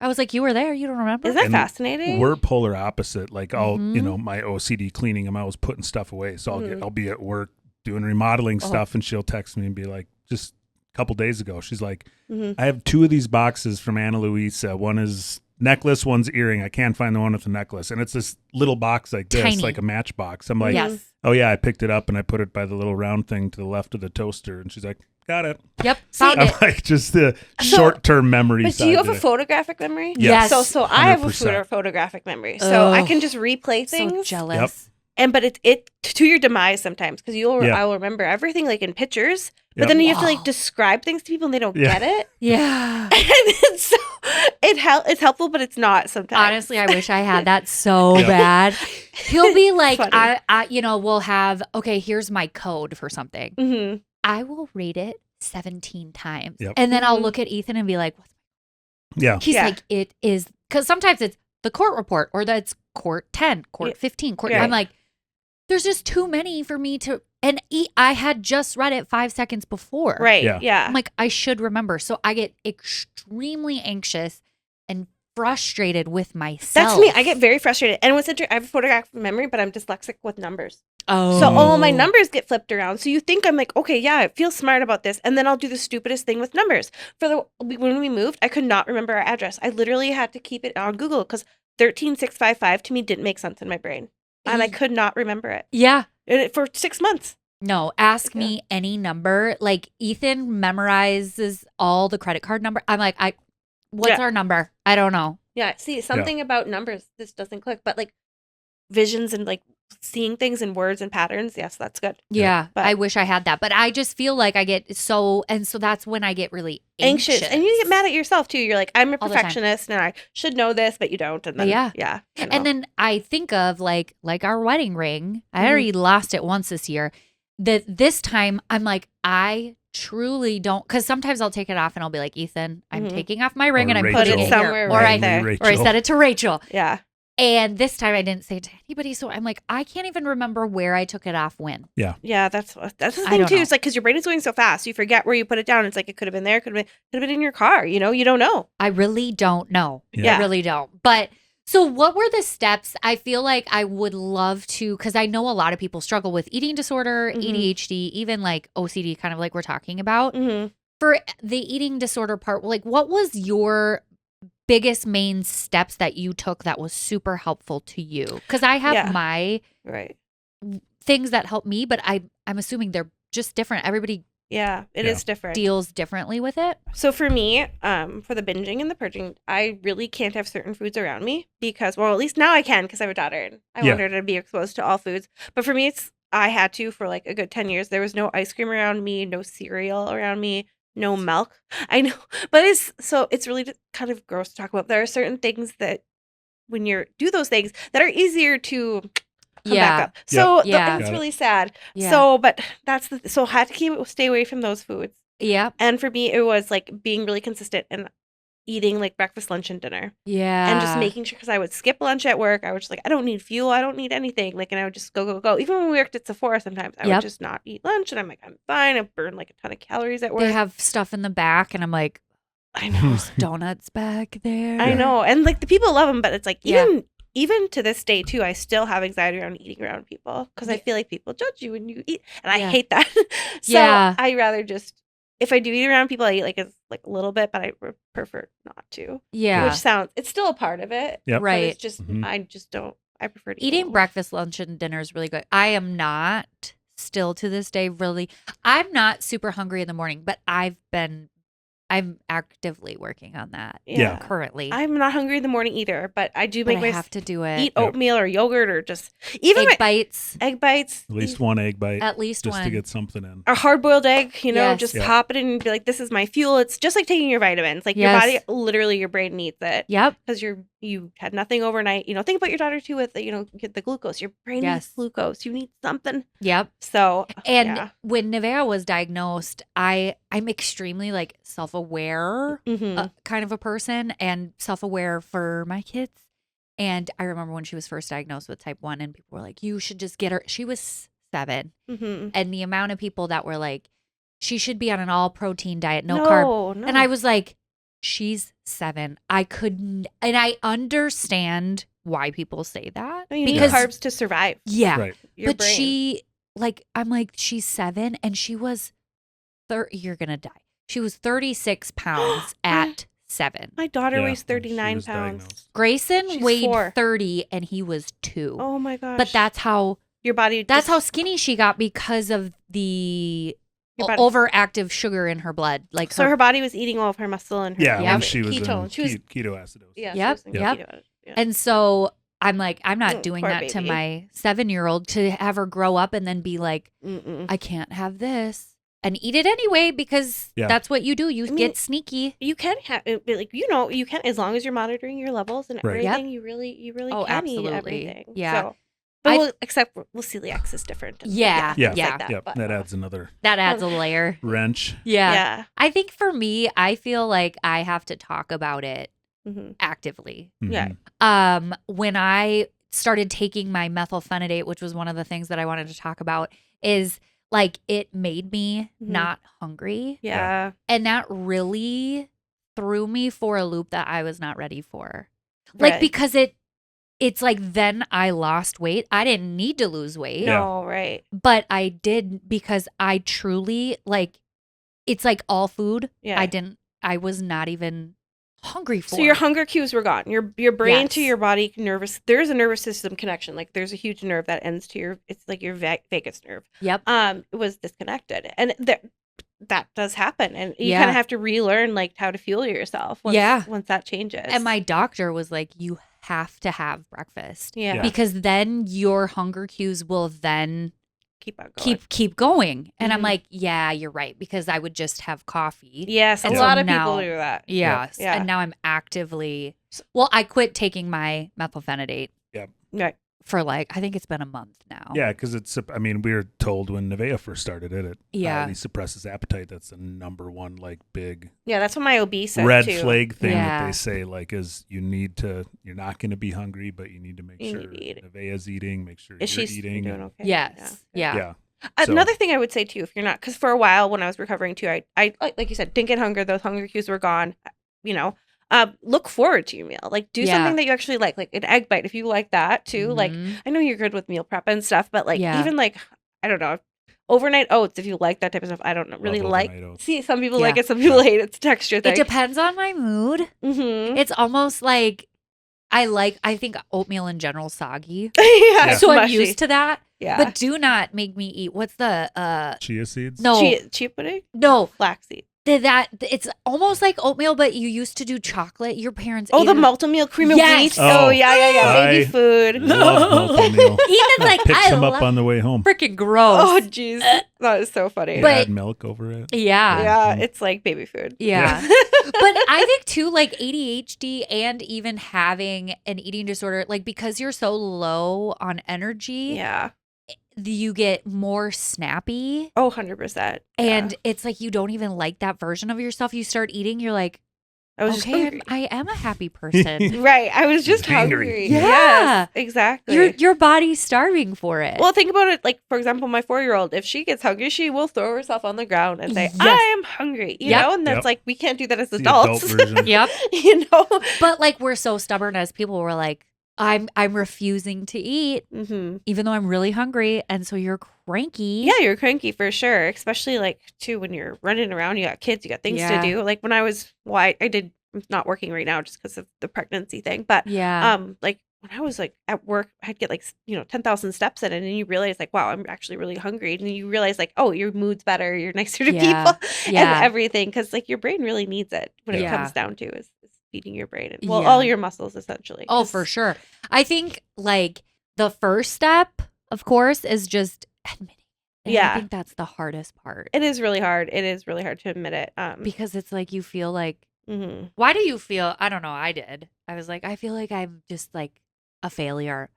I was like, you were there, you don't remember? Is that fascinating? We're polar opposite. Like I'll, my OCD cleaning, I'm always putting stuff away. So I'll be at work doing remodeling stuff, and she'll text me and be like, just a couple days ago, she's like, I have 2 of these boxes from Ana Luisa. One is necklace, one's earring. I can't find the one with the necklace. And it's this little box like this, tiny, like a matchbox. I'm like, oh yeah, I picked it up and I put it by the little round thing to the left of the toaster. And she's like, got it. Yep. I'm like, just the short-term memory. But do you have a photographic memory? Yes. So I have a photographic memory. So I can just replay things. So jealous. But it to your demise sometimes, because I will remember everything like in pictures, but then you have to like describe things to people and they don't get it. Yeah. And so it's helpful, but it's not sometimes. Honestly, I wish I had that so bad. He'll be like, we'll have, okay, here's my code for something. I will read it 17 times. And then I'll look at Ethan and be like, what's He's like, it is, because sometimes it's the court report, or that's court 10, court 15, court. I'm like, there's just too many for me to, and I had just read it 5 seconds before. Right. Yeah. I'm like, I should remember. So I get extremely anxious and frustrated with myself. That's me. I get very frustrated. And what's interesting, I have a photographic memory, but I'm dyslexic with numbers. Oh. So all my numbers get flipped around. So you think I'm like, okay, yeah, I feel smart about this. And then I'll do the stupidest thing with numbers. When we moved, I could not remember our address. I literally had to keep it on Google because 13655 to me didn't make sense in my brain. And I could not remember it. Yeah. For 6 months. No, ask me any number. Like Ethan memorizes all the credit card number. I'm like, what's our number? I don't know. Yeah. See, something about numbers, this doesn't click, but like visions and like seeing things in words and patterns. Yes, that's good. Yeah. But I wish I had that, but I just feel like I get so that's when I get really anxious. And you get mad at yourself too. You're like, I'm a perfectionist and I should know this, but you don't. And then, And then I think of like our wedding ring. I already lost it once this year. This time I'm like, I truly don't, because sometimes I'll take it off and I'll be like, Ethan, I'm taking off my ring and I'm putting it somewhere here. Or I said it to Rachel. Yeah. And this time I didn't say it to anybody. So I'm like, I can't even remember where I took it off when. Yeah. Yeah, that's the thing too. It's like, because your brain is going so fast, you forget where you put it down. It's like, it could have been there, could have been in your car. You don't know. I really don't know. Yeah. I really don't. But So what were the steps? I feel like I would love to, because I know a lot of people struggle with eating disorder, ADHD, even like OCD, kind of like we're talking about. For the eating disorder part, like what was your biggest main steps that you took that was super helpful to you? Because I have my things that help me, but I'm assuming they're just different. Everybody it is different. Deals differently with it. So for me, for the binging and the purging, I really can't have certain foods around me because, well, at least now I can because I have a daughter and I want her to be exposed to all foods. But for me, I had to for like a good 10 years. There was no ice cream around me, no cereal around me, no milk. I know, but it's really just kind of gross to talk about. There are certain things that when you do those things that are easier to come back up. So it's really sad. Yeah. So, but so I had to stay away from those foods. Yeah. And for me, it was like being really consistent and eating like breakfast, lunch, and dinner. Yeah. And just making sure, because I would skip lunch at work. I was just like, I don't need fuel. I don't need anything. Like, and I would just go. Even when we worked at Sephora, sometimes I would just not eat lunch. And I'm like, I'm fine. I burn like a ton of calories at work. They have stuff in the back. And I'm like, I know. There's donuts back there. I know. And like the people love them, but it's like, even to this day too, I still have anxiety around eating around people because I feel like people judge you when you eat, and I hate that. So I rather just, if I do eat around people, I eat like a little bit, but I prefer not to. Yeah, it's still a part of it. Yep. Right. It's just I just don't. I prefer to eating breakfast, lunch, and dinner is really good. I am not still to this day really. I'm not super hungry in the morning, but I'm actively working on that. Yeah. Currently. I'm not hungry in the morning either, but I do I have to do it. Eat oatmeal or yogurt or just even egg bites. Egg bites. At least one egg bite. At least just one. to get something in. A hard-boiled egg, just pop it in and be like, this is my fuel. It's just like taking your vitamins. Like your body, literally your brain needs it. Yep. Because you had nothing overnight. Think about your daughter too with get the glucose. Your brain needs glucose. You need something. Yep. So when Nevaeh was diagnosed, I'm extremely like self-aware kind of a person and self-aware for my kids. And I remember when she was first diagnosed with type 1 and people were like, you should just get her. She was 7. And the amount of people that were like, she should be on an all protein diet, no carb. No. And I was like, she's 7. I couldn't, and I understand why people say that. You need carbs to survive. Yeah. Right. Your but brain. I'm like, she's 7 and she was you're going to die. She was 36 pounds at 7. My daughter weighs 39 pounds. Diagnosed. Grayson weighed 30 and he was 2. Oh my gosh. But that's how your body. That's how skinny she got because of the overactive sugar in her blood. Like her body was eating all of her muscle and her when she was ketone. She was ketoacidosis. Yeah. Yep. And so I'm like, I'm not doing that to my 7-year-old to have her grow up and then be like, I can't have this. And eat it anyway because that's what you do. You get sneaky. You can have you can, as long as you're monitoring your levels and everything. You really can eat everything. Yeah. So, but except celiac is different. Yeah. That adds a layer. Wrench. Yeah. I think for me, I feel like I have to talk about it actively. Yeah. When I started taking my methylphenidate, which was one of the things that I wanted to talk about, is like it made me not hungry. Yeah. And that really threw me for a loop that I was not ready for. Like, because it's like then I lost weight. I didn't need to lose weight. No, right. But I did because I truly it's like all food. Yeah. I was not even hungry for. So your hunger cues were gone. Your brain to your body there's a nervous system connection. Like there's a huge nerve that ends to it's like your vagus nerve. Yep. It was disconnected. And that does happen. And you kind of have to relearn like how to fuel yourself once that changes. And my doctor was like, you have to have breakfast. Yeah. Because then your hunger cues will then keep going. And I'm like, yeah, you're right. Because I would just have coffee. Yes. A lot of people do that. Yes. Yeah. And now I'm actively, I quit taking my methylphenidate. Yep. Right. For I think it's been a month now. Yeah, because we were told when Nevaeh first started it highly suppresses appetite. That's the number one big that's what my OB said red too. Flag thing that they say is you're not going to be hungry, but you need to make sure Nevaeh's eating, make sure you're eating. Doing okay? Yes. Yeah. Another thing I would say too, if you're not, because for a while when I was recovering too, I like you said, didn't get hunger. Those hunger cues were gone. look forward to your meal. Like do something that you actually like an egg bite if you like that too. Like I know you're good with meal prep and stuff, but like even like I don't know, overnight oats if you like that type of stuff. I don't really like. See, some people like it, some people hate it. It's a texture thing. It depends on my mood. It's almost like I think oatmeal in general is soggy. So I'm used to that. Yeah. But do not make me eat. What's the chia seeds? No. Chia pudding? No. Flaxseed. It's almost like oatmeal, but you used to do chocolate. Your parents ate the multi-meal cream of wheat. Oh yeah. Baby food. Love multi-meal. Ethan's like, pick some up on the way home. Freaking gross. Oh jeez, that is so funny. But add milk over it. Yeah, it's like baby food. Yeah. But I think too, like ADHD and even having an eating disorder, like because you're so low on energy. Yeah. You get more snappy. Oh, 100%. And it's like you don't even like that version of yourself. You start eating, you're like, I am a happy person. Right. I was just hungry. Yeah. Yes, exactly. Your body's starving for it. Well, think about it. Like, for example, my 4-year-old, if she gets hungry, she will throw herself on the ground and say, I am hungry. You know? And that's like, we can't do that as adults. The adult version. You know? But like, we're so stubborn as people. We're like, I'm refusing to eat, even though I'm really hungry, and so you're cranky. Yeah, you're cranky for sure. Especially like too when you're running around, you got kids, you got things to do. Like when I was, I'm not working right now just because of the pregnancy thing, but like when I was like at work, I'd get like 10,000 steps in, and then you realize like, wow, I'm actually really hungry, and you realize like, oh, your mood's better, you're nicer to people, and everything, because like your brain really needs it when it comes down to is feeding your brain and all your muscles essentially. Oh, for sure. I think like the first step, of course, is just admitting it. And I think that's the hardest part. It is really hard. It is really hard to admit it. Because it's like you feel like, why do you feel? I don't know. I did. I was like, I feel like I'm just like a failure.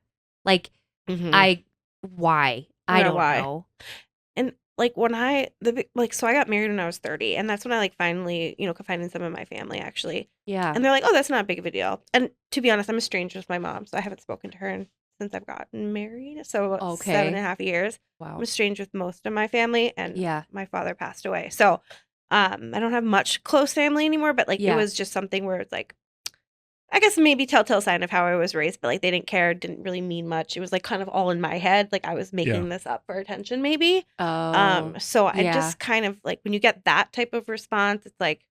Like why? I don't know. And like when so I got married when I was 30, and that's when I like finally, confided in some of my family actually. Yeah. And they're like, oh, that's not big of a deal. And to be honest, I'm estranged with my mom, so I haven't spoken to her since I've gotten married. So 7.5 years. Wow. I'm estranged with most of my family, and my father passed away. So I don't have much close family anymore, but like it was just something where it's like, I guess maybe telltale sign of how I was raised, but like they didn't care, didn't really mean much. It was like kind of all in my head. Like I was making this up for attention maybe. So I just kind of like when you get that type of response, it's like,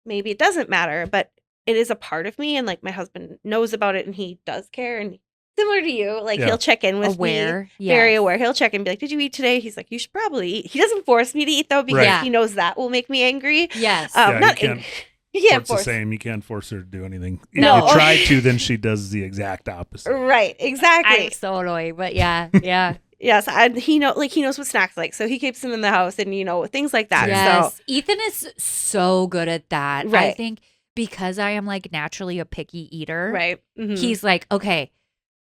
maybe it doesn't matter, but it is a part of me. And like my husband knows about it and he does care. And similar to you, like he'll check in with me, very aware. He'll check and be like, did you eat today? He's like, you should probably eat. He doesn't force me to eat though, because he knows that will make me angry. Yes. Not angry. Yeah, it's the same. You can't force her to do anything. If you try to, then she does the exact opposite. Right, exactly. I'm so annoying, but yeah. Yes, and he knows what snacks like, so he keeps them in the house, and things like that. Yes, so. Ethan is so good at that. Right. I think because I am like naturally a picky eater. Right. He's like, okay,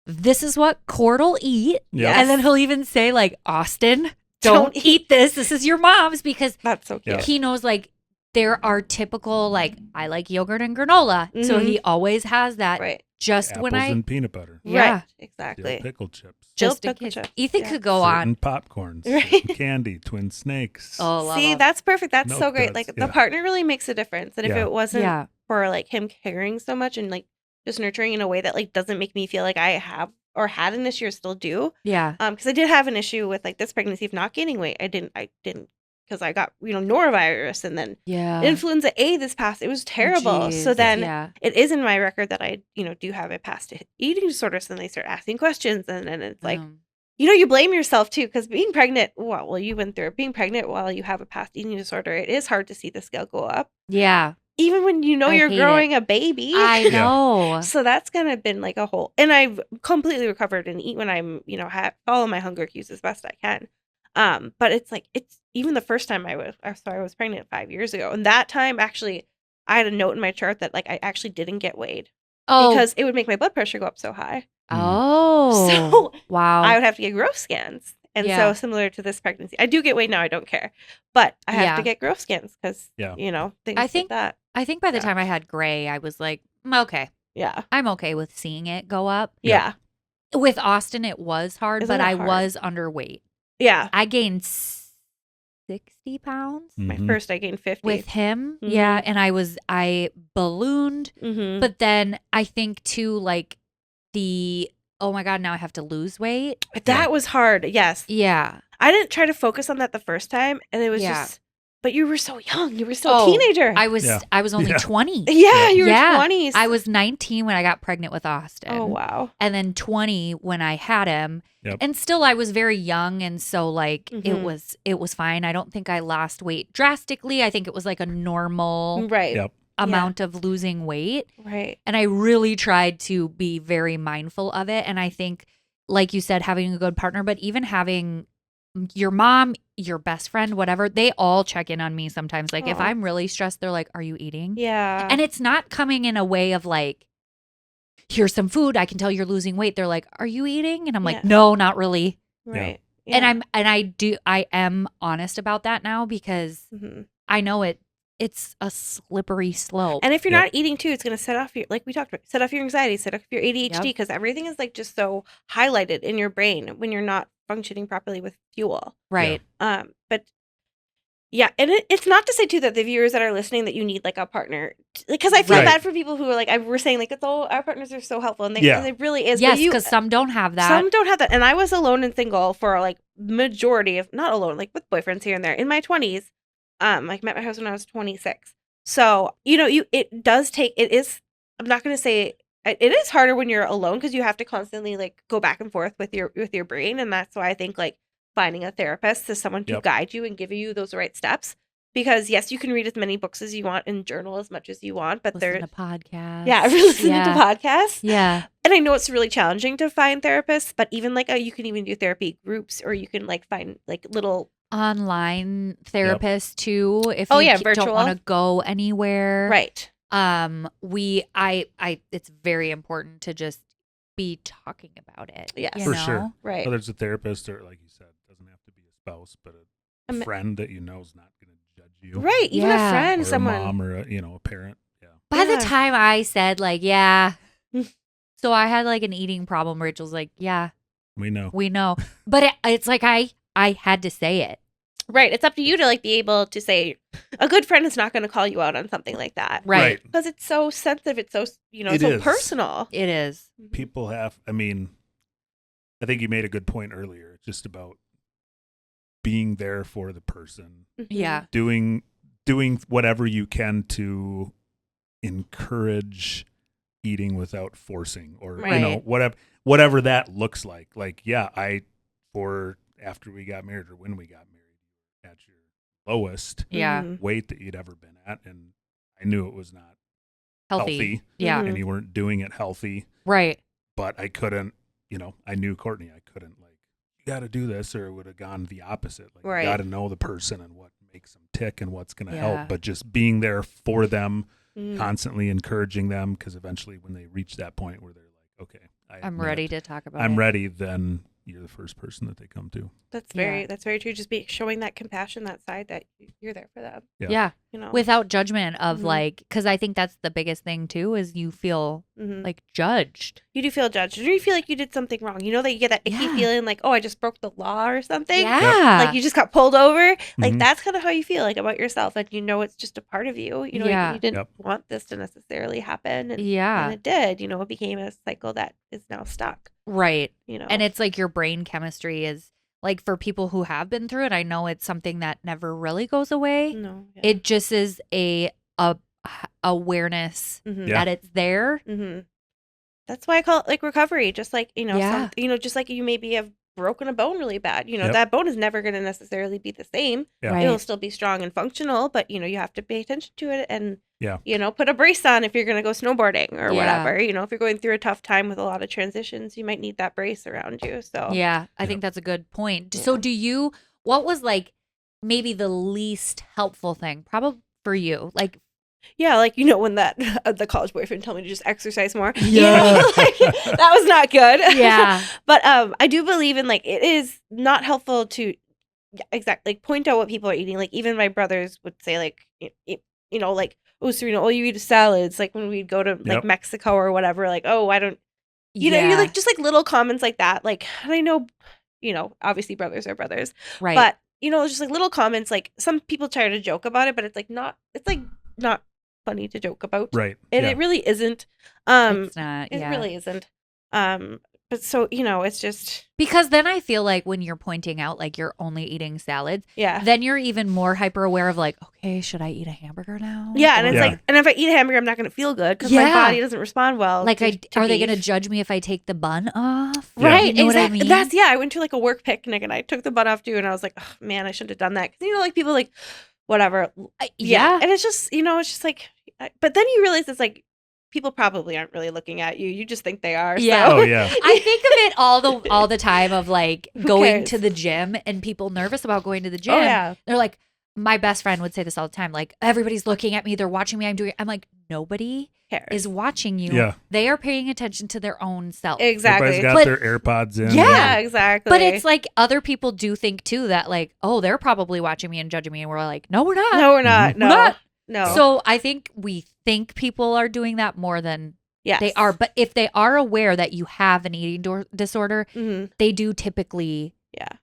this is what Cord will eat, and then he'll even say like, Austin, don't eat this. This is your mom's, because that's so cute. He knows like. There are typical, like, I like yogurt and granola. So he always has that. Right. Just apples when and peanut butter. Yeah. Right. Exactly. Pickled chips. Just pickle chips. Ethan could go on. Popcorns. Candy. Twin snakes. Oh, see, that's perfect. That's milk so great. Like, the partner really makes a difference. And if it wasn't for, like, him caring so much and, like, just nurturing in a way that, like, doesn't make me feel like I have or had an issue or still do. Yeah. Because I did have an issue with, like, this pregnancy of not gaining weight. I didn't. Because I got, norovirus and then influenza A this past. It was terrible. So then it is in my record that I, do have a past eating disorder. So then they start asking questions. And then it's like, you blame yourself too. Because being pregnant, well, you went through it. Being pregnant while you have a past eating disorder, it is hard to see the scale go up. Yeah. Even when you're growing a baby. I know. So that's kind of been like a whole. And I've completely recovered and eat when I'm, follow my hunger cues as best I can. But it's like, it's even the first time I was pregnant 5 years ago. And that time, actually, I had a note in my chart that like I actually didn't get weighed because it would make my blood pressure go up so high. Oh, so wow. I would have to get growth scans. And so similar to this pregnancy, I do get weighed now. I don't care, but I have to get growth scans because, things like that. I think by the time I had Gray, I was like, okay. Yeah. I'm okay with seeing it go up. Yeah. With Austin, it was hard, but I was underweight. Yeah. I gained 60 pounds. My first, I gained 50. With him. Yeah. And I ballooned. But then I think too, like oh my God, now I have to lose weight. That was hard. Yes. Yeah. I didn't try to focus on that the first time. And it was just, but you were so young. You were still a teenager. I was only 20. Yeah, you were 20. I was 19 when I got pregnant with Austin. Oh, wow. And then 20 when I had him. Yep. And still I was very young. And so like it was fine. I don't think I lost weight drastically. I think it was like a normal amount of losing weight. Right. And I really tried to be very mindful of it. And I think, like you said, having a good partner, but even having your mom, your best friend, whatever, they all check in on me sometimes. Like if I'm really stressed, they're like, are you eating? Yeah. And it's not coming in a way of like, here's some food. I can tell you're losing weight. They're like, are you eating? And I'm like, no, not really. Right. Yeah. And I am honest about that now because I know it's a slippery slope. And if you're not eating too, it's going to set off your, like we talked about, set off your anxiety, set off your ADHD, because everything is like just so highlighted in your brain when you're not functioning properly with fuel. Right. But yeah, and it's not to say too that the viewers that are listening that you need like a partner, because I feel bad for people who are like, we're saying like, our partners are so helpful, and it really is. Yes, because some don't have that. Some don't have that. And I was alone and single for like majority of, not alone, like with boyfriends here and there in my 20s. Like met my husband when I was 26. So, it does take, I'm not going to say it is harder when you're alone because you have to constantly like go back and forth with your brain. And that's why I think like finding a therapist is someone to guide you and give you those right steps. Because yes, you can read as many books as you want and journal as much as you want, but listen to podcasts. Yeah, listening to podcasts. Yeah. And I know it's really challenging to find therapists, but even like you can even do therapy groups, or you can like find like little online therapists too, if virtual. Don't want to go anywhere. Right. It's very important to just be talking about it. Yes. For sure. Right. Whether it's a therapist or, like you said, doesn't have to be a spouse, but a friend that you know is not going to judge you. Right. Even a friend, or someone. a mom, or a parent. Yeah. By the time I said like, so I had like an eating problem, Rachel's like, we know. But it's like I had to say it. Right. It's up to you to like be able to say, a good friend is not going to call you out on something like that. Right. Because it's so sensitive. It's so, it so is. personal. It is. People have, I think you made a good point earlier, just about being there for the person. Yeah. Doing whatever you can to encourage eating without forcing, or, whatever that looks like. Like, after we got married, or when we got married, at your lowest weight that you'd ever been at, and I knew it was not healthy. Yeah. And you weren't doing it healthy. Right. But I couldn't, I knew Courtney, I couldn't like, you got to do this, or it would have gone the opposite. Like, you got to know the person and what makes them tick and what's going to help, but just being there for them, constantly encouraging them, because eventually when they reach that point where they're like, okay, I'm ready to talk about it. I'm ready, then you're the first person that they come to. That's very true. Just showing that compassion, that side that you're there for them. Yeah. Without judgment of like, because I think that's the biggest thing too, is you feel like judged. You do feel judged. Or you feel like you did something wrong. That you get that icky feeling like, oh, I just broke the law or something. Yeah. Like you just got pulled over. Like that's kind of how you feel like about yourself. And it's just a part of you. You didn't want this to necessarily happen. And, and it did. It became a cycle that is now stuck. Right. And it's like your brain chemistry is like, for people who have been through it, I know it's something that never really goes away. No. Yeah. It just is a awareness that it's there. That's why I call it like recovery. Just like, just like you maybe have broken a bone really bad. That bone is never going to necessarily be the same. Yeah. Right. It'll still be strong and functional, but you have to pay attention to it and put a brace on if you're going to go snowboarding or whatever. If you're going through a tough time with a lot of transitions, you might need that brace around you. So I think that's a good point. Yeah. So what was like maybe the least helpful thing probably for you? Like, when that the college boyfriend told me to just exercise more. That was not good. Yeah. But I do believe in like, it is not helpful to point out what people are eating. Like even my brothers would say like, like, oh, Serena, all you eat is salads. Like when we'd go to like Mexico or whatever, like, oh, I don't, you know, like just like little comments like that. Like, and I know, obviously brothers are brothers. Right. But, just like little comments, like some people try to joke about it, but it's not funny to joke about. Right. And it really isn't. It's not. It really isn't. But so, it's just. Because then I feel like when you're pointing out like you're only eating salads, then you're even more hyper aware of like, okay, should I eat a hamburger now? Yeah, and it's like, and if I eat a hamburger, I'm not going to feel good because my body doesn't respond well. Like, are they going to judge me if I take the bun off? Right, you know exactly. What I mean? I went to like a work picnic and I took the bun off too, and I was like, oh, man, I shouldn't have done that. Because, like people like, whatever. And it's just, it's just like, but then you realize it's like, people probably aren't really looking at you. You just think they are. Yeah. So. Oh, yeah. I think of it all the time of like going to the gym and people nervous about going to the gym. Oh, yeah. They're like, my best friend would say this all the time. Like, everybody's looking at me. They're watching me. I'm like, nobody is watching you. Yeah. They are paying attention to their own self. Exactly. Everybody's got their AirPods in. Yeah, exactly. But it's like other people do think too that like, oh, they're probably watching me and judging me. And we're like, no, we're not. No, we're not. No. We're not. No. So I think we think people are doing that more than they are. But if they are aware that you have an eating disorder, they do typically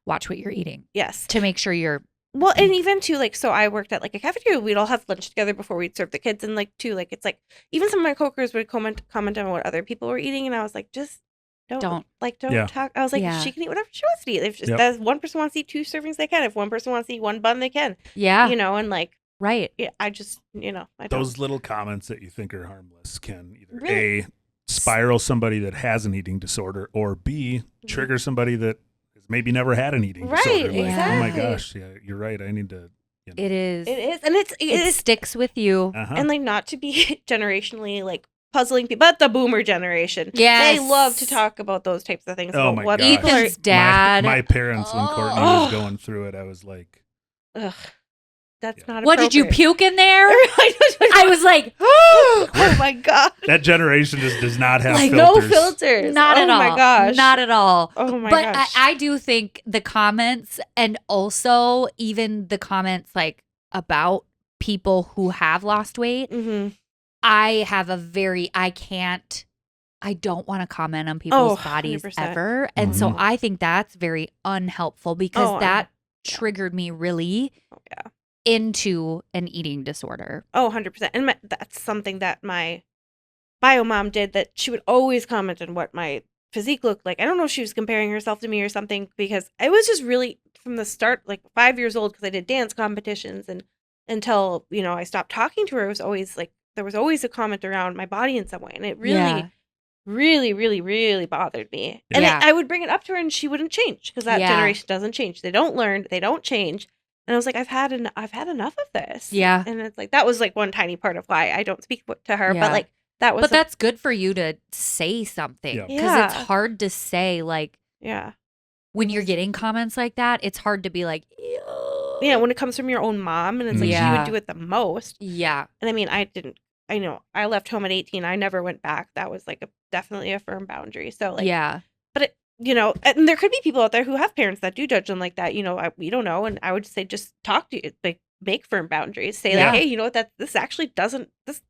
watch what you're eating. Yes. To make sure you're. Well, and even too, like, so I worked at like a cafeteria. We'd all have lunch together before we'd serve the kids. And like, too, like, it's like, even some of my coworkers would comment on what other people were eating. And I was like, just don't talk. I was like, she can eat whatever she wants to eat. If one person wants to eat 2 servings, they can. If one person wants to eat 1 bun, they can. Yeah. And like. Right. Yeah, I just, those little comments that you think are harmless can either A, spiral somebody that has an eating disorder, or B, trigger somebody that has maybe never had an eating disorder. Like, exactly. oh my gosh, yeah, you're right. I need to. It is. And it sticks with you. And like, not to be generationally like puzzling people, but the boomer generation. Yes. They love to talk about those types of things. Oh my gosh. Ethan's dad. My parents, when Courtney was going through it, I was like, ugh. That's not what, did you puke in there? I was like, oh my God. That generation just does not have filters. No filters. Not at all. Oh my gosh. Not at all. Oh my gosh. But I do think the comments, and also even the comments like about people who have lost weight, I have I don't want to comment on people's bodies 100%. ever. And so I think that's very unhelpful because that triggered me really into an eating disorder. 100%. And that's something that my bio mom did, that she would always comment on what my physique looked like. I don't know if she was comparing herself to me or something, because I was just really, from the start, like 5 years old, because I did dance competitions, and until, I stopped talking to her, it was always like, there was always a comment around my body in some way. And it really, really, really, really bothered me. And I would bring it up to her and she wouldn't change, because that generation doesn't change. They don't learn. They don't change. And I was like, I've had enough of this. Yeah. And it's like, that was like one tiny part of why I don't speak to her. But like, that was. But that's good for you to say something. Because it's hard to say, like, when you're getting comments like that, it's hard to be like, ew. Yeah, when it comes from your own mom, and it's like, she would do it the most. Yeah. And I mean, I left home at 18. I never went back. That was like definitely a firm boundary. So like, but it, and there could be people out there who have parents that do judge them like that. We don't know. And I would say, just talk to you, like, make firm boundaries. Say like, hey, you know what? This actually doesn't. This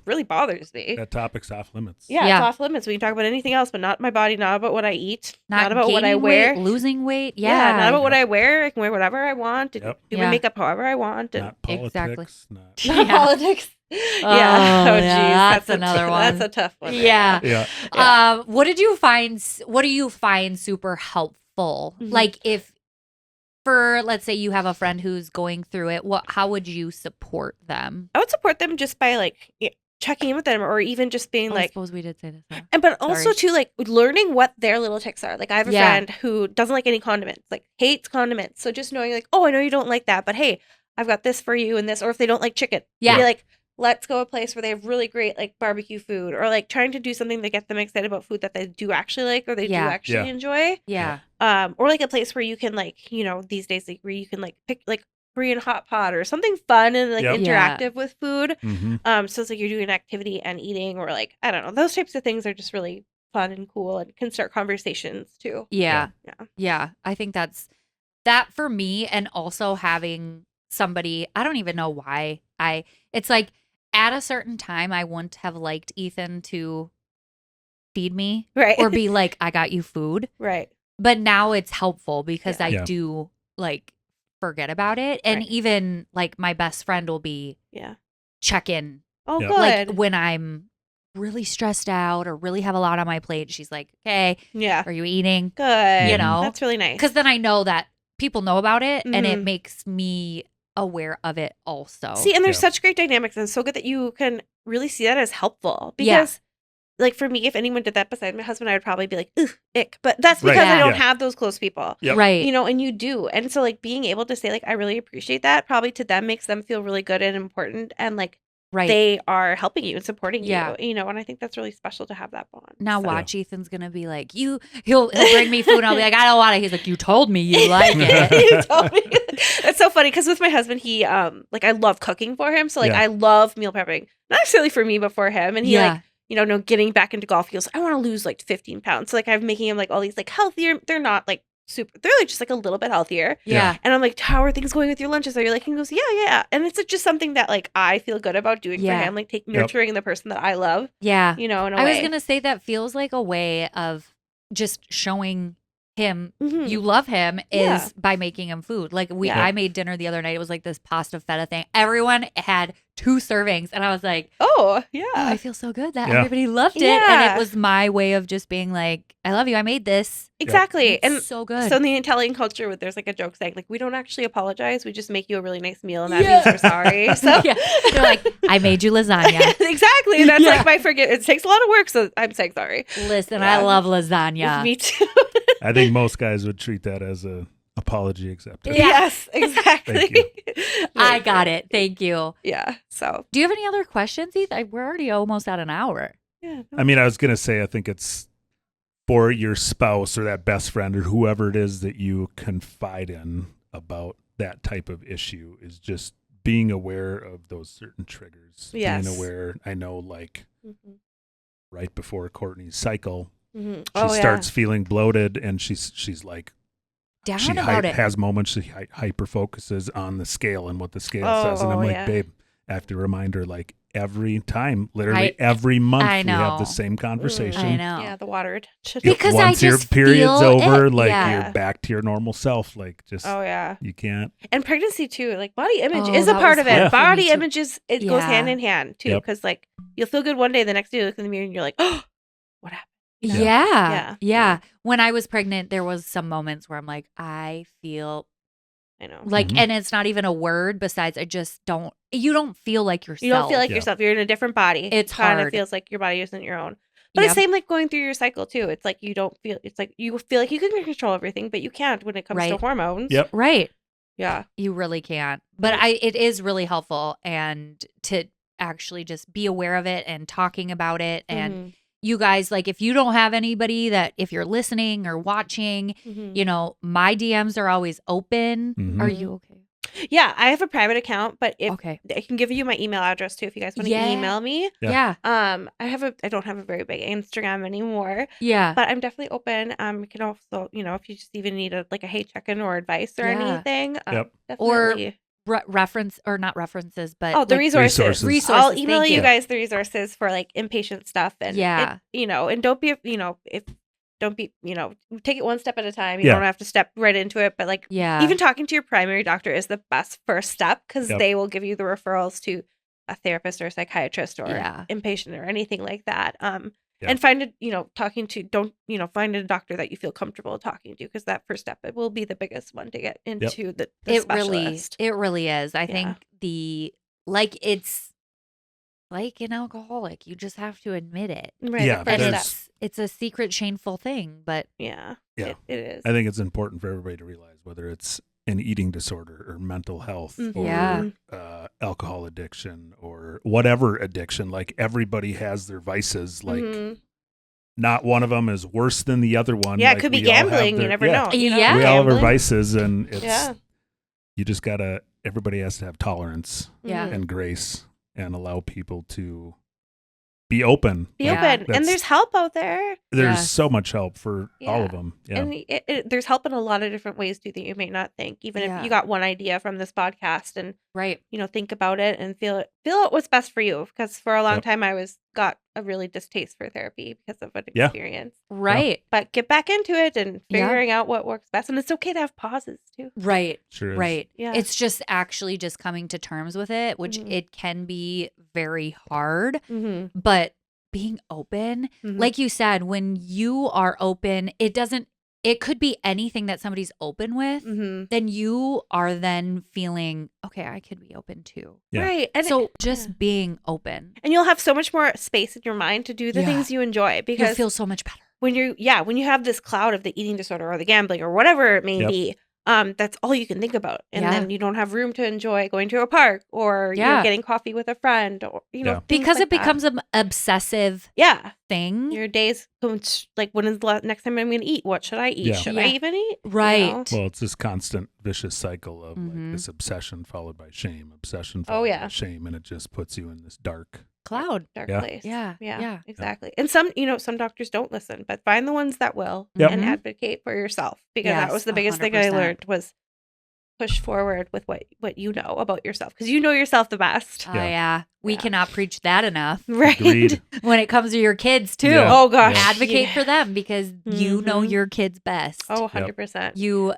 really bothers me. That topic's off limits. Yeah, it's off limits. We can talk about anything else, but not my body, not about what I eat, not about what I weight, wear, losing weight. Not about what I wear. I can wear whatever I want. And do my makeup however I want. And not politics. Exactly. Not politics. Oh, geez. That's another one. That's a tough one. Yeah. What do you find super helpful? Like, if, for, let's say you have a friend who's going through it, how would you support them? I would support them just by like checking in with them, or even just being like, I suppose we did say this. But also too, like, learning what their little tics are. Like, I have a friend who doesn't like any condiments, like hates condiments. So just knowing like, oh, I know you don't like that, but hey, I've got this for you and this. Or if they don't like chicken, be like, let's go a place where they have really great like barbecue food, or like trying to do something to get them excited about food that they do actually like, or they do actually enjoy. Yeah. Or like a place where you can like, these days, like, where you can like pick like Korean hot pot or something fun and like interactive with food. So it's like you're doing an activity and eating, or like, I don't know, those types of things are just really fun and cool and can start conversations too. Yeah. I think that's that for me. And also having somebody, I don't even know why it's like, at a certain time, I wouldn't have liked Ethan to feed me, or be like, I got you food. Right. But now it's helpful because I do like forget about it. And even like my best friend will be check in. Oh, good. Like when I'm really stressed out or really have a lot on my plate, she's like, okay, are you eating? Good. You know? That's really nice. Because then I know that people know about it and it makes me aware of it also. See, and there's such great dynamics, and it's so good that you can really see that as helpful. Because like for me, if anyone did that beside my husband, I would probably be like, ugh, ick. But that's because I don't have those close people. Right. You know, and you do. And so like being able to say like, I really appreciate that, probably to them makes them feel really good and important. And like they are helping you and supporting you, you know, and I think that's really special to have that bond. Now watch, Ethan's going to be like, he'll bring me food and I'll be like, I don't want it. He's like, you told me you like it. You told me. That's so funny because with my husband, he, like I love cooking for him. So like I love meal prepping, not necessarily for me, but for him. And he like, you know, getting back into golf, he goes, I want to lose like 15 pounds. So like I'm making him like all these like healthier, they're not like super, they're like just like a little bit healthier. Yeah. And I'm like, how are things going with your lunches? Are you like, he goes, yeah. And it's just something that like I feel good about doing for him, like nurturing the person that I love. Yeah. You know, in a way. I was going to say that feels like a way of just showing him you love him is by making him food. Like I made dinner the other night. It was like this pasta feta thing. Everyone had 2 servings and I was like, oh I feel so good that everybody loved it. And it was my way of just being like, I love you, I made this. Exactly. And so good. So in the Italian culture, there's like a joke saying like, we don't actually apologize, we just make you a really nice meal and that means we're sorry. So they're like, I made you lasagna. Exactly. And that's like my it takes a lot of work, so I'm saying sorry. Listen, I love lasagna. Me too. I think most guys would treat that as a apology accepted. Yes, exactly. I got it. Thank you. Yeah. So do you have any other questions, Ethan? We're already almost at an hour. Yeah. I mean, I was going to say, I think it's for your spouse or that best friend or whoever it is that you confide in about that type of issue is just being aware of those certain triggers. Yes. Being aware, I know like right before Courtney's cycle, she starts feeling bloated and she's like, down about it. Has moments she hyper focuses on the scale and what the scale says. And I'm like, babe, I have to remind her like every time, literally every month we have the same conversation. I know. Yeah, the water retention. Because once I just your period's over, it. like you're back to your normal self. Like just you can't. And pregnancy too, like body image is a part of it. Yeah. Body image goes hand in hand too. Because like you'll feel good one day, the next day you look in the mirror and you're like, oh, what happened? Yeah. When I was pregnant, there was some moments where I'm like, I know. Like, and it's not even a word besides you don't feel like yourself. You don't feel like yourself. You're in a different body. It's kind hard. of feels like your body isn't your own. But it's same like going through your cycle too. It's like it's like you feel like you can control everything, but you can't when it comes to hormones. Yep. Right. Yeah. You really can't. But it is really helpful and to actually just be aware of it and talking about it and you guys, like, if you don't have anybody that, if you're listening or watching, you know, my DMs are always open. Are you okay? Yeah, I have a private account, but I can give you my email address too if you guys want to email me. Yeah. I don't have a very big Instagram anymore. Yeah. But I'm definitely open. We can also, you know, if you just even need a hey check-in or advice or anything. Definitely. Reference or not references, but the resources. I'll email you guys the resources for like inpatient stuff and you know, and don't be take it one step at a time. You don't have to step right into it, but like even talking to your primary doctor is the best first step because they will give you the referrals to a therapist or a psychiatrist or inpatient or anything like that. And find find a doctor that you feel comfortable talking to because that first step, it will be the biggest one to get into the specialist. It really is. I think it's like an alcoholic. You just have to admit it. Right. Yeah. And it's a secret, shameful thing, but it is. I think it's important for everybody to realize whether it's an eating disorder or mental health or alcohol addiction or whatever addiction, like everybody has their vices. Like not one of them is worse than the other one. Yeah, it could be gambling. You never know. We all have our vices and it's, you just gotta, everybody has to have tolerance and grace and allow people to be open. And there's help out there. There's so much help for all of them. Yeah. And there's help in a lot of different ways too that you may not think. Even if you got one idea from this podcast and Right. Think about it and feel out what's best for you. Because for a long time, I got a really distaste for therapy because of an experience. Right. But get back into it and figuring out what works best. And it's okay to have pauses too. Right. Sure is. Right. Yeah. It's just actually just coming to terms with it, which it can be very hard. But being open, like you said, when you are open, it could be anything that somebody's open with, then you are then feeling, okay, I could be open too. Yeah. Right. And so just being open. And you'll have so much more space in your mind to do the things you enjoy, because you'll feel so much better. When you have this cloud of the eating disorder or the gambling or whatever it may be, that's all you can think about. And then you don't have room to enjoy going to a park or getting coffee with a friend or, because it like becomes an obsessive thing. Your days, like, when is the next time I'm going to eat? What should I eat? Should I even eat? Right. Well, it's this constant vicious cycle of like this obsession followed by shame, obsession followed by shame. And it just puts you in this dark cloud. Dark place. Yeah. Exactly. And some doctors don't listen, but find the ones that will and advocate for yourself, because that was the biggest 100%. Thing I learned was push forward with what you know about yourself, because you know yourself the best. Oh, yeah. We cannot preach that enough. Right. Agreed. When it comes to your kids, too. Yeah. Oh, gosh. Advocate for them, because you know your kids best. Oh, 100%. You,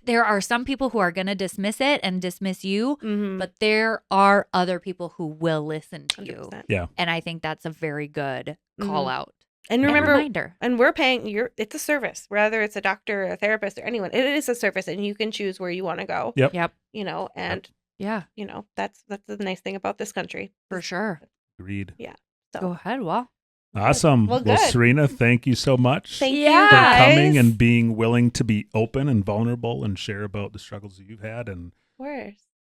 there are some people who are going to dismiss it and dismiss you, but there are other people who will listen to 100%. You. Yeah. And I think that's a very good call out. And remember, reminder. And we're paying it's a service, whether it's a doctor, a therapist, or anyone. It is a service, and you can choose where you want to go. Yep. And that's the nice thing about this country. For sure. Agreed. Yeah. So. Go ahead. Well, awesome. Well, Serena, thank you so much. Thank you for guys. coming and being willing to be open and vulnerable and share about the struggles that you've had. And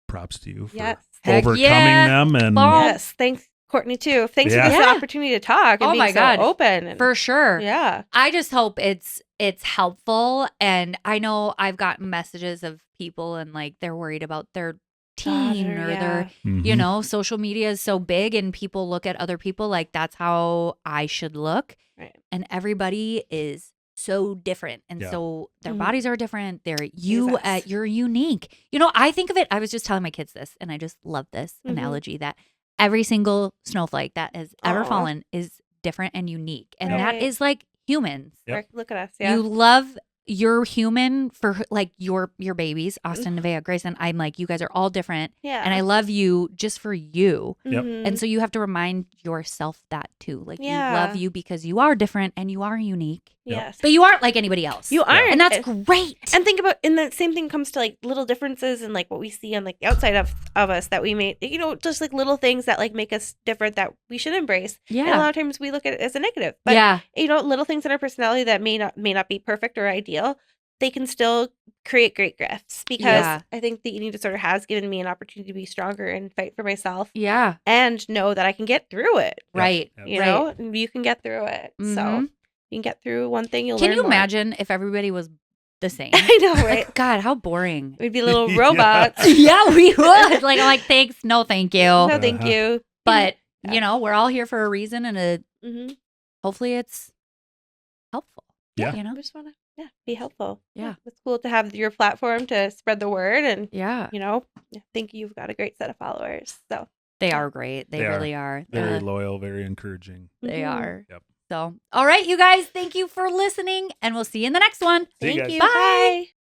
props to you for overcoming them. And yes, thanks, Courtney, too. Thanks for this opportunity to talk and being so open. And, for sure. Yeah. I just hope it's helpful. And I know I've gotten messages of people and like they're worried about their teen or their, social media is so big and people look at other people like that's how I should look. Right. And everybody is so different. And so their bodies are different. You're unique. I think of it, I was just telling my kids this, and I just love this analogy that every single snowflake that has ever fallen is different and unique. And that is like humans. Yep. Look at us. Yeah. You love your human for like your babies, Austin, Nevaeh, Grayson. I'm like, you guys are all different. Yeah. And I love you just for you. Yep. And so you have to remind yourself that too. Like you love you because you are different and you are unique. Yes. But you aren't like anybody else. You aren't. And that's great. And think about, and the same thing comes to like little differences and like what we see on like the outside of us that we made, just like little things that like make us different that we should embrace. Yeah. And a lot of times we look at it as a negative. But little things in our personality that may not be perfect or ideal, they can still create great gifts, because I think the eating disorder has given me an opportunity to be stronger and fight for myself. Yeah. And know that I can get through it. Right. Yep. You can get through it. So you can get through one thing, you'll learn Can you more. imagine if everybody was the same? I know, right? Like, God, how boring. We'd be little robots. Yeah, we would. Like, I'm like, thanks, no thank you. No, thank you. But, we're all here for a reason, and hopefully it's helpful. Yeah. I just want to be helpful. Yeah. It's cool to have your platform to spread the word, and I think you've got a great set of followers. So they are great. They really are. Very loyal, very encouraging. They are. Yep. So, all right, you guys, thank you for listening, and we'll see you in the next one. See you guys. Thank you. Bye.